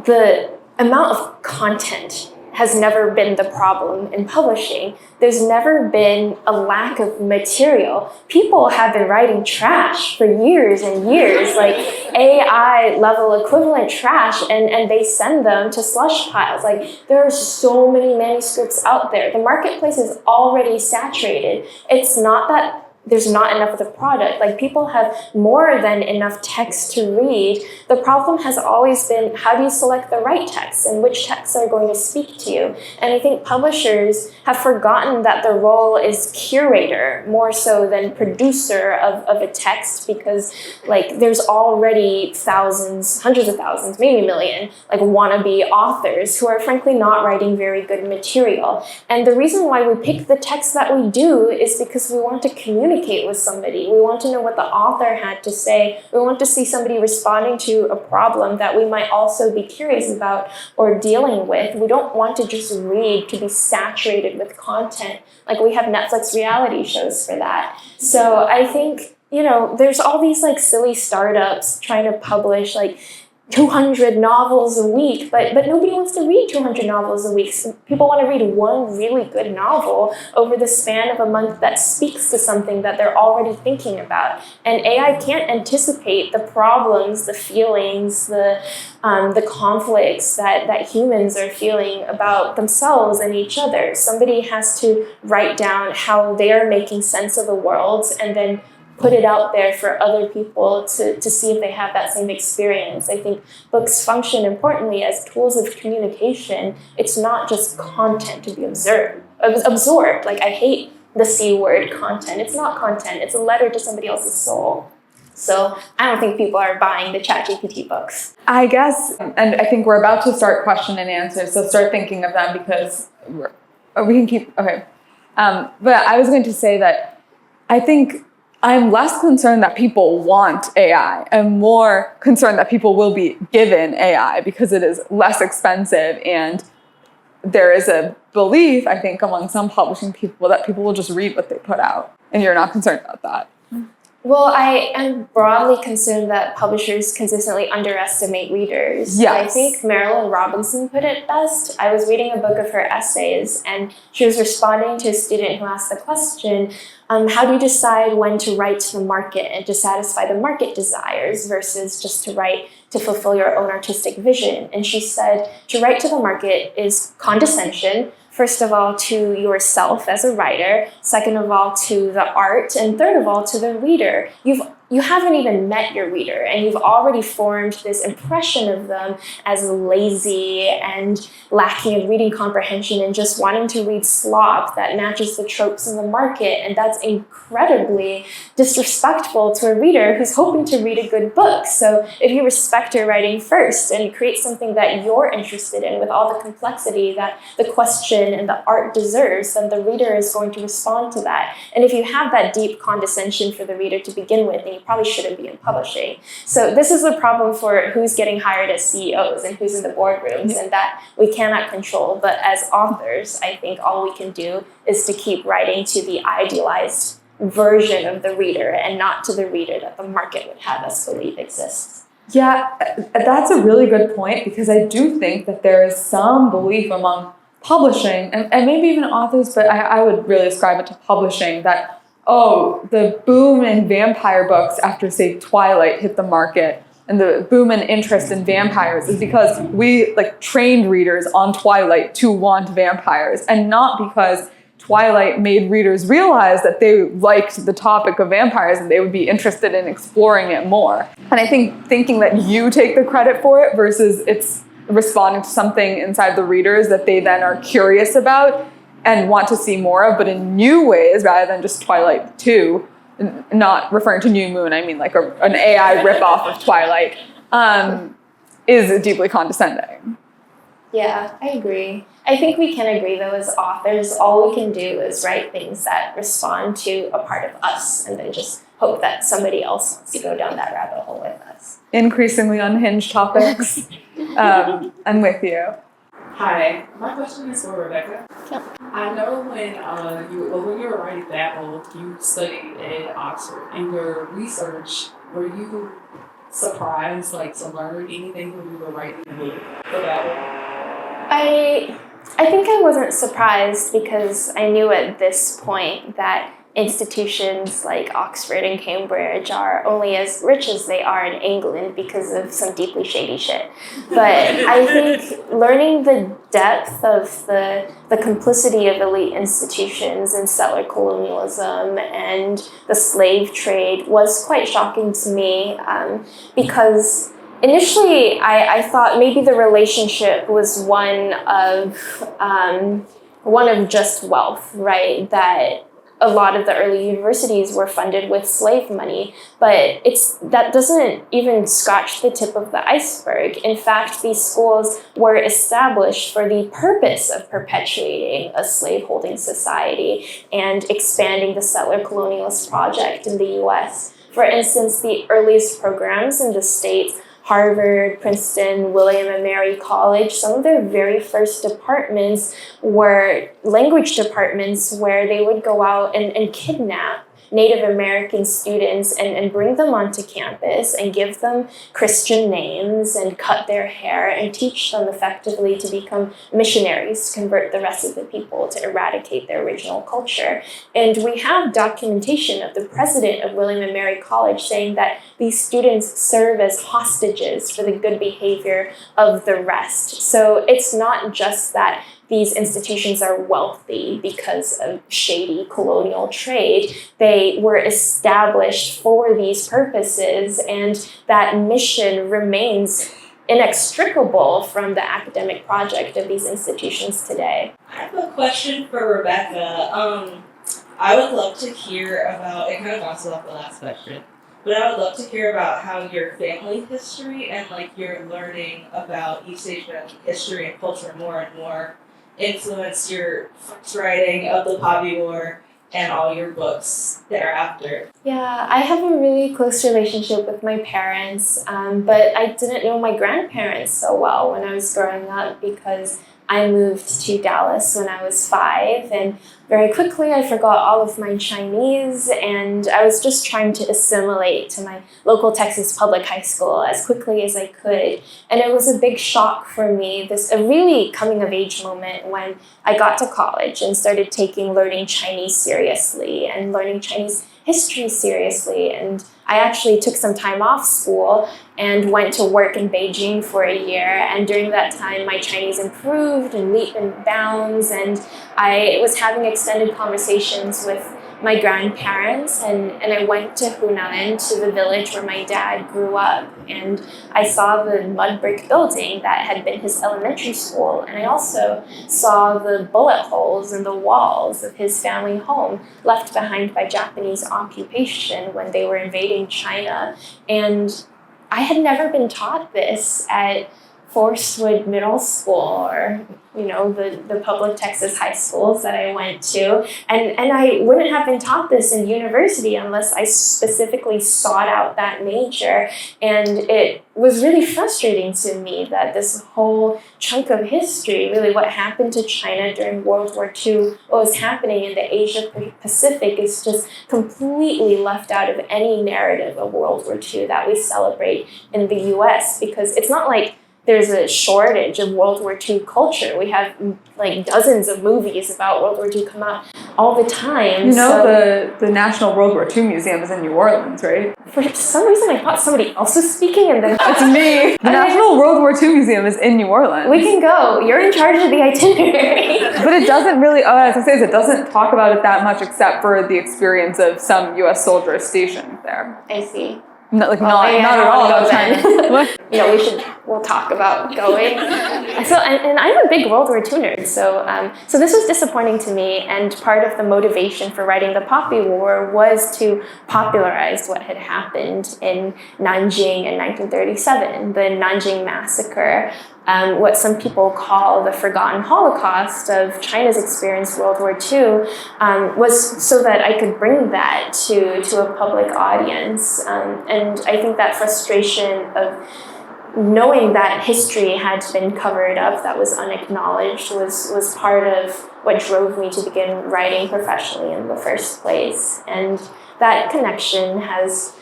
the amount of content has never been the problem in publishing. There's never been a lack of material. People have been writing trash for years and years, like AI level equivalent trash, and they send them to slush piles. Like there are so many manuscripts out there. The marketplace is already saturated. It's not that there's not enough of the product. Like, people have more than enough text to read. The problem has always been, how do you select the right text and which texts are going to speak to you? And I think publishers have forgotten that their role is curator more so than producer of a text, because like there's already thousands, hundreds of thousands, maybe a million, like wannabe authors who are frankly not writing very good material. And the reason why we pick the text that we do is because we want to communicate with somebody. We want to know what the author had to say. We want to see somebody responding to a problem that we might also be curious about or dealing with. We don't want to just read to be saturated with content. Like, we have Netflix reality shows for that. So I think, there's all these like silly startups trying to publish like 200 novels a week, but nobody wants to read 200 novels a week. So people want to read one really good novel over the span of a month that speaks to something that they're already thinking about. And AI can't anticipate the problems, the feelings, the conflicts that humans are feeling about themselves and each other. Somebody has to write down how they're making sense of the world and then put it out there for other people to see if they have that same experience. I think books function importantly as tools of communication. It's not just content to be absorbed. Like, I hate the C word, content. It's not content. It's a letter to somebody else's soul. So I don't think people are buying the ChatGPT books. I guess, and I think we're about to start question and answer, so start thinking of them because we can keep, okay. But I was going to say that I think I'm less concerned that people want AI and more concerned that people will be given AI because it is less expensive, and there is a belief, I think, among some publishing people that people will just read what they put out, and you're not concerned about that. Well, I am broadly concerned that publishers consistently underestimate readers. Yes. I think Marilyn Robinson put it best. I was reading a book of her essays, and she was responding to a student who asked the question, how do you decide when to write to the market and to satisfy the market desires versus just to write to fulfill your own artistic vision? And she said, to write to the market is condescension, first of all, to yourself as a writer, second of all, to the art, and third of all, to the reader. You haven't even met your reader, and you've already formed this impression of them as lazy and lacking in reading comprehension and just wanting to read slop that matches the tropes in the market. And that's incredibly disrespectful to a reader who's hoping to read a good book. So if you respect your writing first and create something that you're interested in with all the complexity that the question and the art deserves, then the reader is going to respond to that. And if you have that deep condescension for the reader to begin with, then you probably shouldn't be in publishing. So this is the problem for who's getting hired as CEOs and who's in the boardrooms, and that we cannot control. But as authors, I think all we can do is to keep writing to the idealized version of the reader and not to the reader that the market would have us believe exists. Yeah, that's a really good point, because I do think that there is some belief among publishing, and maybe even authors, but I would really ascribe it to publishing, that the boom in vampire books after, say, Twilight hit the market, and the boom in interest in vampires is because we trained readers on Twilight to want vampires, and not because Twilight made readers realize that they liked the topic of vampires and they would be interested in exploring it more. And I think thinking that you take the credit for it versus it's responding to something inside the readers that they then are curious about and want to see more of, but in new ways rather than just Twilight 2, not referring to New Moon, I mean like an AI ripoff of Twilight, is deeply condescending. Yeah, I agree. I think we can agree, though, as authors, all we can do is write things that respond to a part of us, and then just hope that somebody else wants to go down that rabbit hole with us. Increasingly unhinged topics. I'm with you. Hi, my question is for Rebecca. Yep. I know when you were writing Babel, you studied at Oxford. In your research, were you surprised, to learn anything when you were writing the Babel? I think I wasn't surprised because I knew at this point that institutions like Oxford and Cambridge are only as rich as they are in England because of some deeply shady shit. But I think learning the depth of the complicity of elite institutions in settler colonialism and the slave trade was quite shocking to me, because initially I thought maybe the relationship was one of just wealth, right? That a lot of the early universities were funded with slave money, but that doesn't even scratch the tip of the iceberg. In fact, these schools were established for the purpose of perpetuating a slaveholding society and expanding the settler colonialist project in the US. For instance, the earliest programs in the States, Harvard, Princeton, William and Mary College, some of their very first departments were language departments where they would go out and kidnap Native American students and bring them onto campus and give them Christian names and cut their hair and teach them effectively to become missionaries, to convert the rest of the people, to eradicate their original culture. And we have documentation of the president of William and Mary College saying that these students serve as hostages for the good behavior of the rest. So it's not just that these institutions are wealthy because of shady colonial trade. They were established for these purposes, and that mission remains inextricable from the academic project of these institutions today. I have a question for Rebecca. I would love to hear about, it kind of bounces off the last question, but I would love to hear about how your family history and like your learning about East Asian history and culture more and more influenced your first writing of the Poppy War and all your books thereafter. Yeah, I have a really close relationship with my parents, but I didn't know my grandparents so well when I was growing up because I moved to Dallas when I was 5, and very quickly I forgot all of my Chinese, and I was just trying to assimilate to my local Texas public high school as quickly as I could. And it was a big shock for me, a really coming of age moment when I got to college and started taking learning Chinese seriously and learning Chinese history seriously. And I actually took some time off school and went to work in Beijing for a year. And during that time, my Chinese improved in leaps and bounds. And I was having extended conversations with my grandparents. And I went to Hunan, to the village where my dad grew up. And I saw the mud brick building that had been his elementary school. And I also saw the bullet holes in the walls of his family home left behind by Japanese occupation when they were invading China. And I had never been taught this at Forestwood Middle School or, the public Texas high schools that I went to. And I wouldn't have been taught this in university unless I specifically sought out that major. And it was really frustrating to me that this whole chunk of history, really what happened to China during World War II, what was happening in the Asia Pacific is just completely left out of any narrative of World War II that we celebrate in the US, because it's not like there's a shortage of World War II culture. We have like dozens of movies about World War II come out all the time. The National World War II Museum is in New Orleans, right? For some reason, I thought somebody else was speaking, and then it's me. The National World War II Museum is in New Orleans. We can go. You're in charge of the itinerary. But it doesn't really, as I say, it doesn't talk about it that much except for the experience of some U.S. soldiers stationed there. I see. Not at all about China. We'll talk about going. And I'm a big World War II nerd, so this was disappointing to me, and part of the motivation for writing the Poppy War was to popularize what had happened in Nanjing in 1937, the Nanjing Massacre, what some people call the forgotten Holocaust of China's experience in World War II, was so that I could bring that to a public audience. And I think that frustration of knowing that history had been covered up, that was unacknowledged, was part of what drove me to begin writing professionally in the first place. And that connection has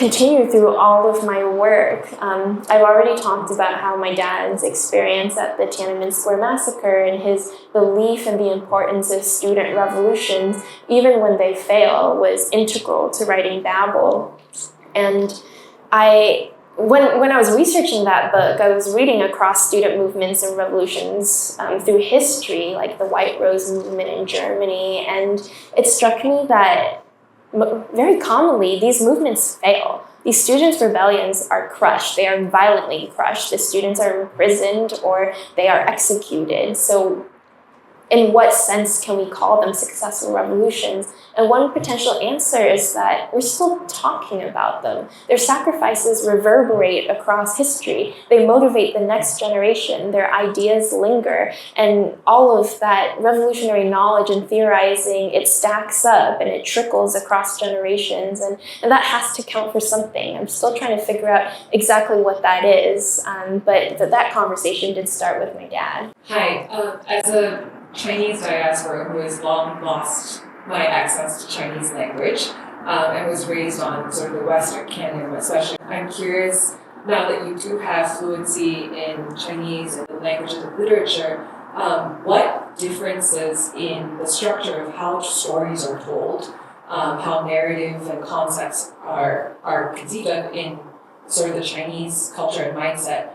continue through all of my work. I've already talked about how my dad's experience at the Tiananmen Square massacre and his belief in the importance of student revolutions, even when they fail, was integral to writing Babel. And when I was researching that book, I was reading across student movements and revolutions through history, like the White Rose movement in Germany, and it struck me that very commonly, these movements fail. These students' rebellions are crushed. They are violently crushed. The students are imprisoned or they are executed. So in what sense can we call them successful revolutions? And one potential answer is that we're still talking about them. Their sacrifices reverberate across history. They motivate the next generation. Their ideas linger. And all of that revolutionary knowledge and theorizing, it stacks up and it trickles across generations. And that has to count for something. I'm still trying to figure out exactly what that is. But that conversation did start with my dad. Hi, as a Chinese diaspora who has long lost my access to Chinese language and was raised on sort of the Western canon, especially. I'm curious, now that you do have fluency in Chinese and the language and the literature, what differences in the structure of how stories are told, how narrative and concepts are conceived of in sort of the Chinese culture and mindset,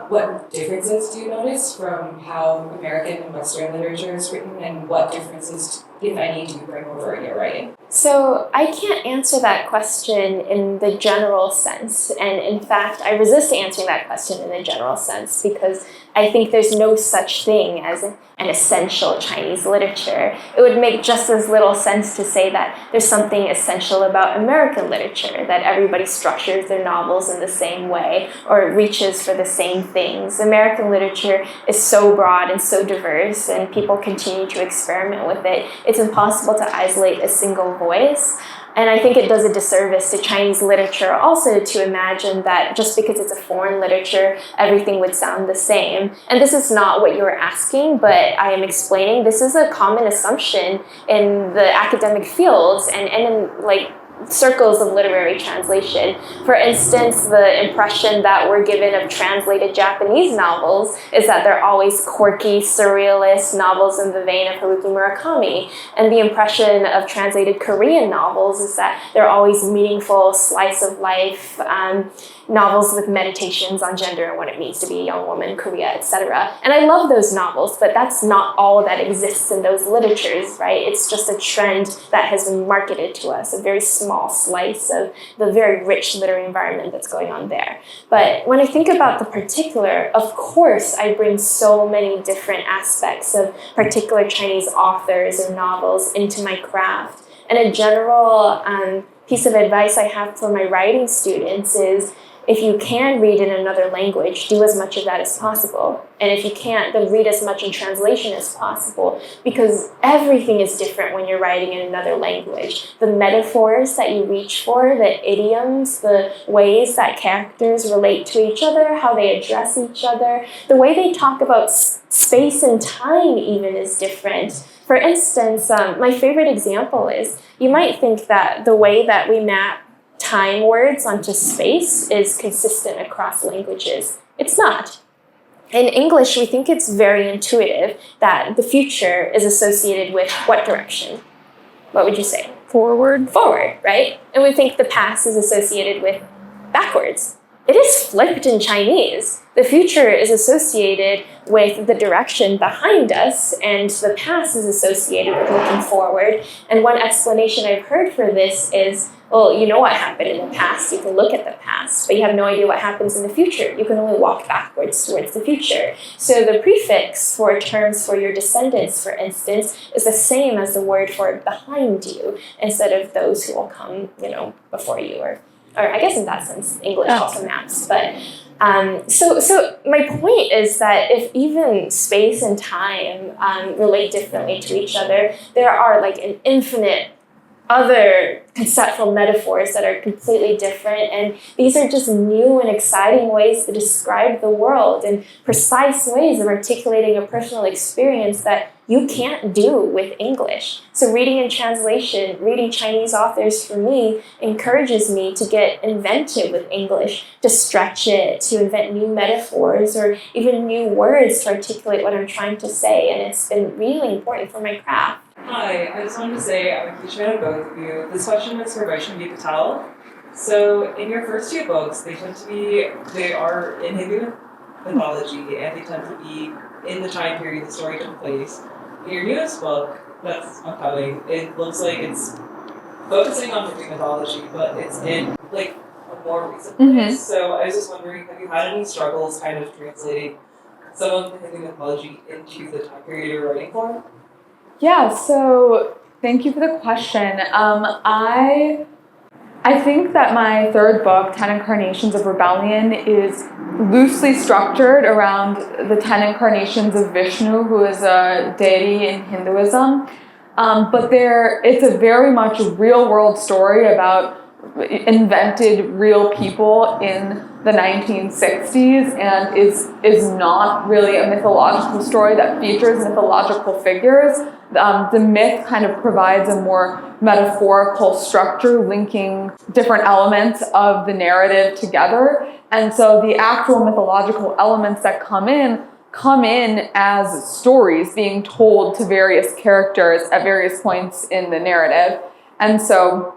what differences do you notice from how American and Western literature is written, and what differences, if any, do you bring over in your writing? So I can't answer that question in the general sense. And in fact, I resist answering that question in the general sense because I think there's no such thing as an essential Chinese literature. It would make just as little sense to say that there's something essential about American literature, that everybody structures their novels in the same way or reaches for the same things. American literature is so broad and so diverse, and people continue to experiment with it. It's impossible to isolate a single voice. And I think it does a disservice to Chinese literature also to imagine that just because it's a foreign literature, everything would sound the same. And this is not what you were asking, but I am explaining this is a common assumption in the academic fields and in like circles of literary translation. For instance, the impression that we're given of translated Japanese novels is that they're always quirky, surrealist novels in the vein of Haruki Murakami. And the impression of translated Korean novels is that they're always meaningful, slice of life, novels with meditations on gender and what it means to be a young woman, Korea, etc. And I love those novels, but that's not all that exists in those literatures, right? It's just a trend that has been marketed to us, a very small slice of the very rich literary environment that's going on there. But when I think about the particular, of course, I bring so many different aspects of particular Chinese authors or novels into my craft. And a general piece of advice I have for my writing students is, if you can read in another language, do as much of that as possible. And if you can't, then read as much in translation as possible, because everything is different when you're writing in another language. The metaphors that you reach for, the idioms, the ways that characters relate to each other, how they address each other, the way they talk about space and time even is different. For instance, my favorite example is, you might think that the way that we map time words onto space is consistent across languages. It's not. In English, we think it's very intuitive that the future is associated with what direction? What would you say? Forward. Forward, right? And we think the past is associated with backwards. It is flipped in Chinese. The future is associated with the direction behind us, and the past is associated with looking forward. And one explanation I've heard for this is, well, you know what happened in the past, you can look at the past, but you have no idea what happens in the future. You can only walk backwards towards the future. So the prefix for terms for your descendants, for instance, is the same as the word for behind you, instead of those who will come, before you, or I guess in that sense, English also maps. But so my point is that if even space and time relate differently to each other, there are like an infinite other conceptual metaphors that are completely different. And these are just new and exciting ways to describe the world and precise ways of articulating a personal experience that you can't do with English. So reading in translation, reading Chinese authors for me encourages me to get inventive with English, to stretch it, to invent new metaphors or even new words to articulate what I'm trying to say. And it's been really important for my craft. Hi, I just wanted to say I'm a huge fan of both of you. This question is for Vaishnavi Patel. So in your first two books, they are in Hindu mythology and they tend to be in the time period the story took place. In your newest book, that's upcoming, it looks like it's focusing on Hindu mythology, but it's in like a more recent place. So I was just wondering, have you had any struggles kind of translating some of the Hindu mythology into the time period you're writing for? Yeah, so thank you for the question. I think that my third book, 10 Incarnations of Rebellion, is loosely structured around the 10 incarnations of Vishnu, who is a deity in Hinduism. But it's a very much real world story about invented real people in the 1960s and is not really a mythological story that features mythological figures. The myth kind of provides a more metaphorical structure linking different elements of the narrative together. And so the actual mythological elements that come in as stories being told to various characters at various points in the narrative. And so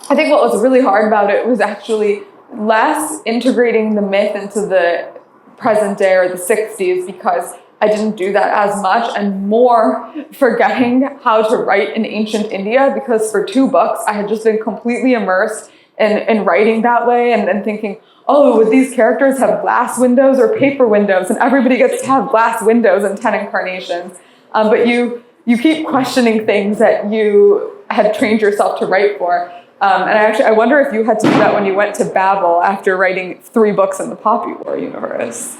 I think what was really hard about it was actually less integrating the myth into the present day or the 60s, because I didn't do that as much, and more forgetting how to write in ancient India, because for 2 books I had just been completely immersed in writing that way and then thinking, oh, would these characters have glass windows or paper windows? And everybody gets to have glass windows in 10 Incarnations. But you keep questioning things that you had trained yourself to write for. And I wonder if you had to do that when you went to Babel after writing 3 books in the Poppy War universe.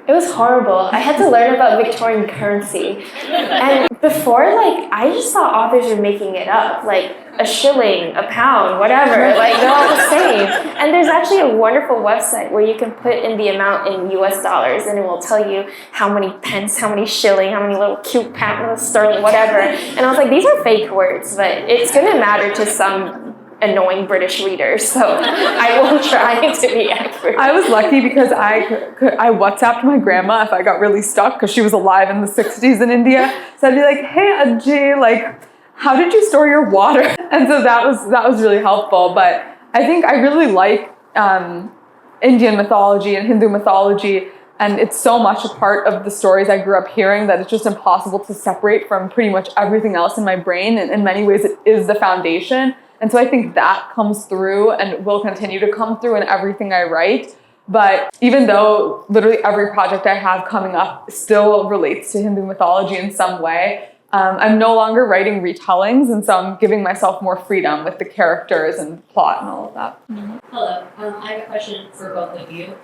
It was horrible. I had to learn about Victorian currency. And before, I just thought authors were making it up, like a shilling, a pound, whatever. They're all the same. And there's actually a wonderful website where you can put in the amount in US dollars and it will tell you how many pence, how many shilling, how many little cute pound, sterling, whatever. And I was like, these are fake words, but it's going to matter to some annoying British readers, so I will try to be accurate. I was lucky because I WhatsApped my grandma if I got really stuck, because she was alive in the 60s in India. So I'd be like, hey, Ajay, how did you store your water? And so that was really helpful. But I think I really like Indian mythology and Hindu mythology, and it's so much a part of the stories I grew up hearing that it's just impossible to separate from pretty much everything else in my brain. And in many ways, it is the foundation. And so I think that comes through and will continue to come through in everything I write. But even though literally every project I have coming up still relates to Hindu mythology in some way, I'm no longer writing retellings, and so I'm giving myself more freedom with the characters and the plot and all of that. Hello, I have a question for both of you.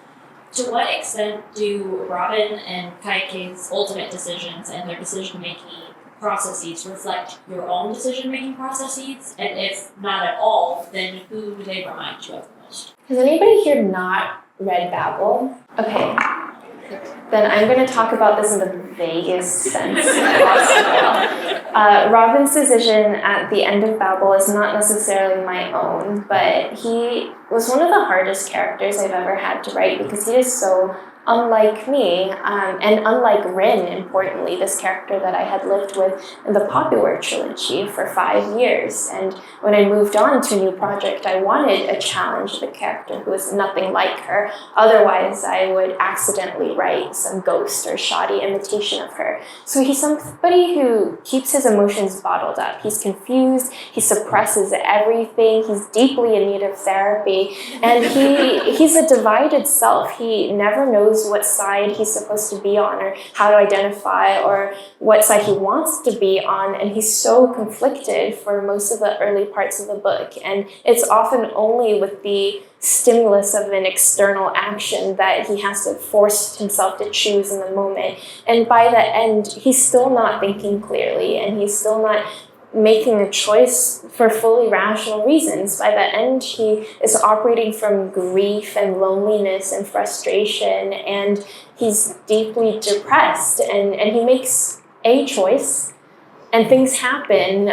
To what extent do Robin and Kaikeyi's ultimate decisions and their decision-making processes reflect your own decision-making processes? And if not at all, then who do they remind you of the most? Has anybody here not read Babel? Okay. Then I'm going to talk about this in the vaguest sense possible. Robin's decision at the end of Babel is not necessarily my own, but he was one of the hardest characters I've ever had to write because he is so unlike me, and unlike Rin, importantly, this character that I had lived with in the Poppy War trilogy for 5 years. And when I moved on to a new project, I wanted a challenge to the character who was nothing like her. Otherwise, I would accidentally write some ghost or shoddy imitation of her. So he's somebody who keeps his emotions bottled up. He's confused, he suppresses everything, he's deeply in need of therapy, and he's a divided self. He never knows what side he's supposed to be on or how to identify or what side he wants to be on, and he's so conflicted for most of the early parts of the book. And it's often only with the stimulus of an external action that he has to force himself to choose in the moment. And by the end, he's still not thinking clearly, and he's still not making a choice for fully rational reasons. By the end, he is operating from grief and loneliness and frustration, and he's deeply depressed, and he makes a choice, and things happen,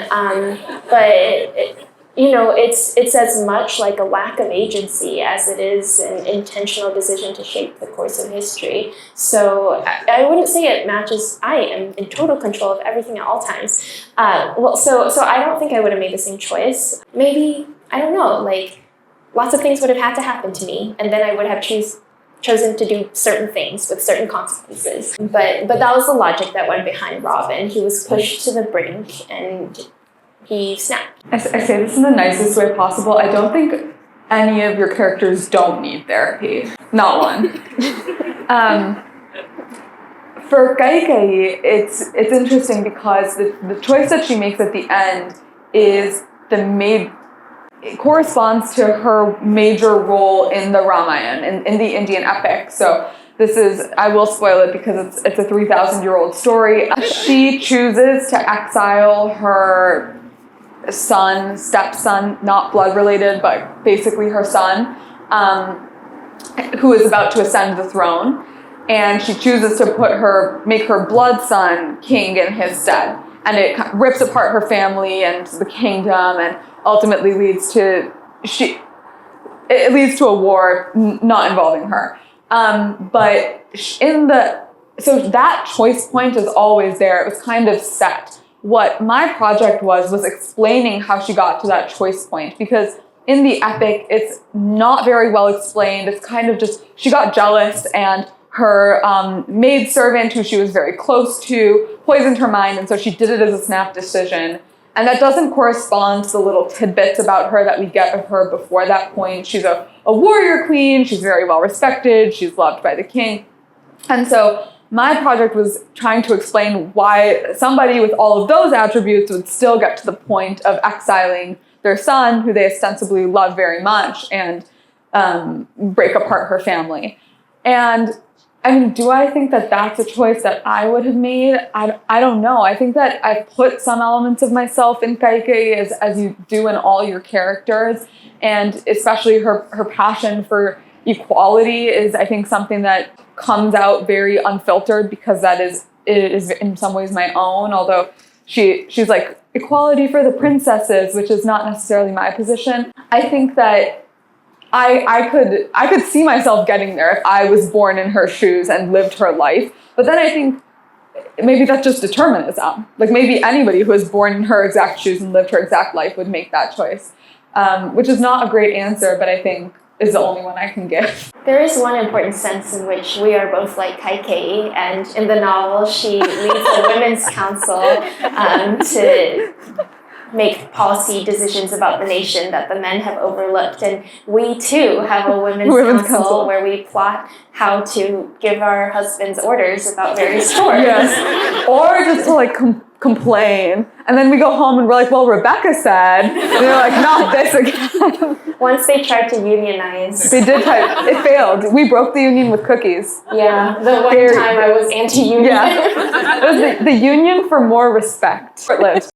but it's as much like a lack of agency as it is an intentional decision to shape the course of history. So I wouldn't say it matches. I am in total control of everything at all times. So I don't think I would have made the same choice. Maybe, I don't know, like lots of things would have had to happen to me, and then I would have chosen to do certain things with certain consequences. But that was the logic that went behind Robin. He was pushed to the brink, and he snapped. I say this in the nicest way possible. I don't think any of your characters don't need therapy. Not one. For Kaikeyi, it's interesting because the choice that she makes at the end is it corresponds to her major role in the Ramayana, in the Indian epic. So this is, I will spoil it because it's a 3,000-year-old story. She chooses to exile her stepson, not blood related, but basically her son, who is about to ascend the throne. And she chooses to make her blood son king in his stead. And it rips apart her family and the kingdom, and ultimately leads to a war not involving her. So that choice point is always there. It was kind of set. What my project was explaining how she got to that choice point, because in the epic, it's not very well explained. It's kind of just, she got jealous, and her maidservant, who she was very close to, poisoned her mind, and so she did it as a snap decision. And that doesn't correspond to the little tidbits about her that we get of her before that point. She's a warrior queen, she's very well respected, she's loved by the king. And so my project was trying to explain why somebody with all of those attributes would still get to the point of exiling their son, who they ostensibly love very much, and break apart her family. And I mean, do I think that that's a choice that I would have made? I don't know. I think that I put some elements of myself in Kaikeyi, as you do in all your characters, and especially her passion for equality is, I think, something that comes out very unfiltered, because it is in some ways my own, although she's like, equality for the princesses, which is not necessarily my position. I think that I could see myself getting there if I was born in her shoes and lived her life. But then I think maybe that's just determinism. Like, maybe anybody who was born in her exact shoes and lived her exact life would make that choice, which is not a great answer, but I think is the only one I can give. There is one important sense in which we are both like Kaikeyi, and in the novel she leads a women's council to make policy decisions about the nation that the men have overlooked. And we too have a women's council where we plot how to give our husbands orders about various chores. Yes. Or just to like complain. And then we go home and we're like, well, Rebecca said, and they're like, not this again. Once they tried to unionize. They did try, it failed. We broke the union with cookies. Yeah, the one time I was anti-union. Yeah. It was the union for more respect. Short-lived.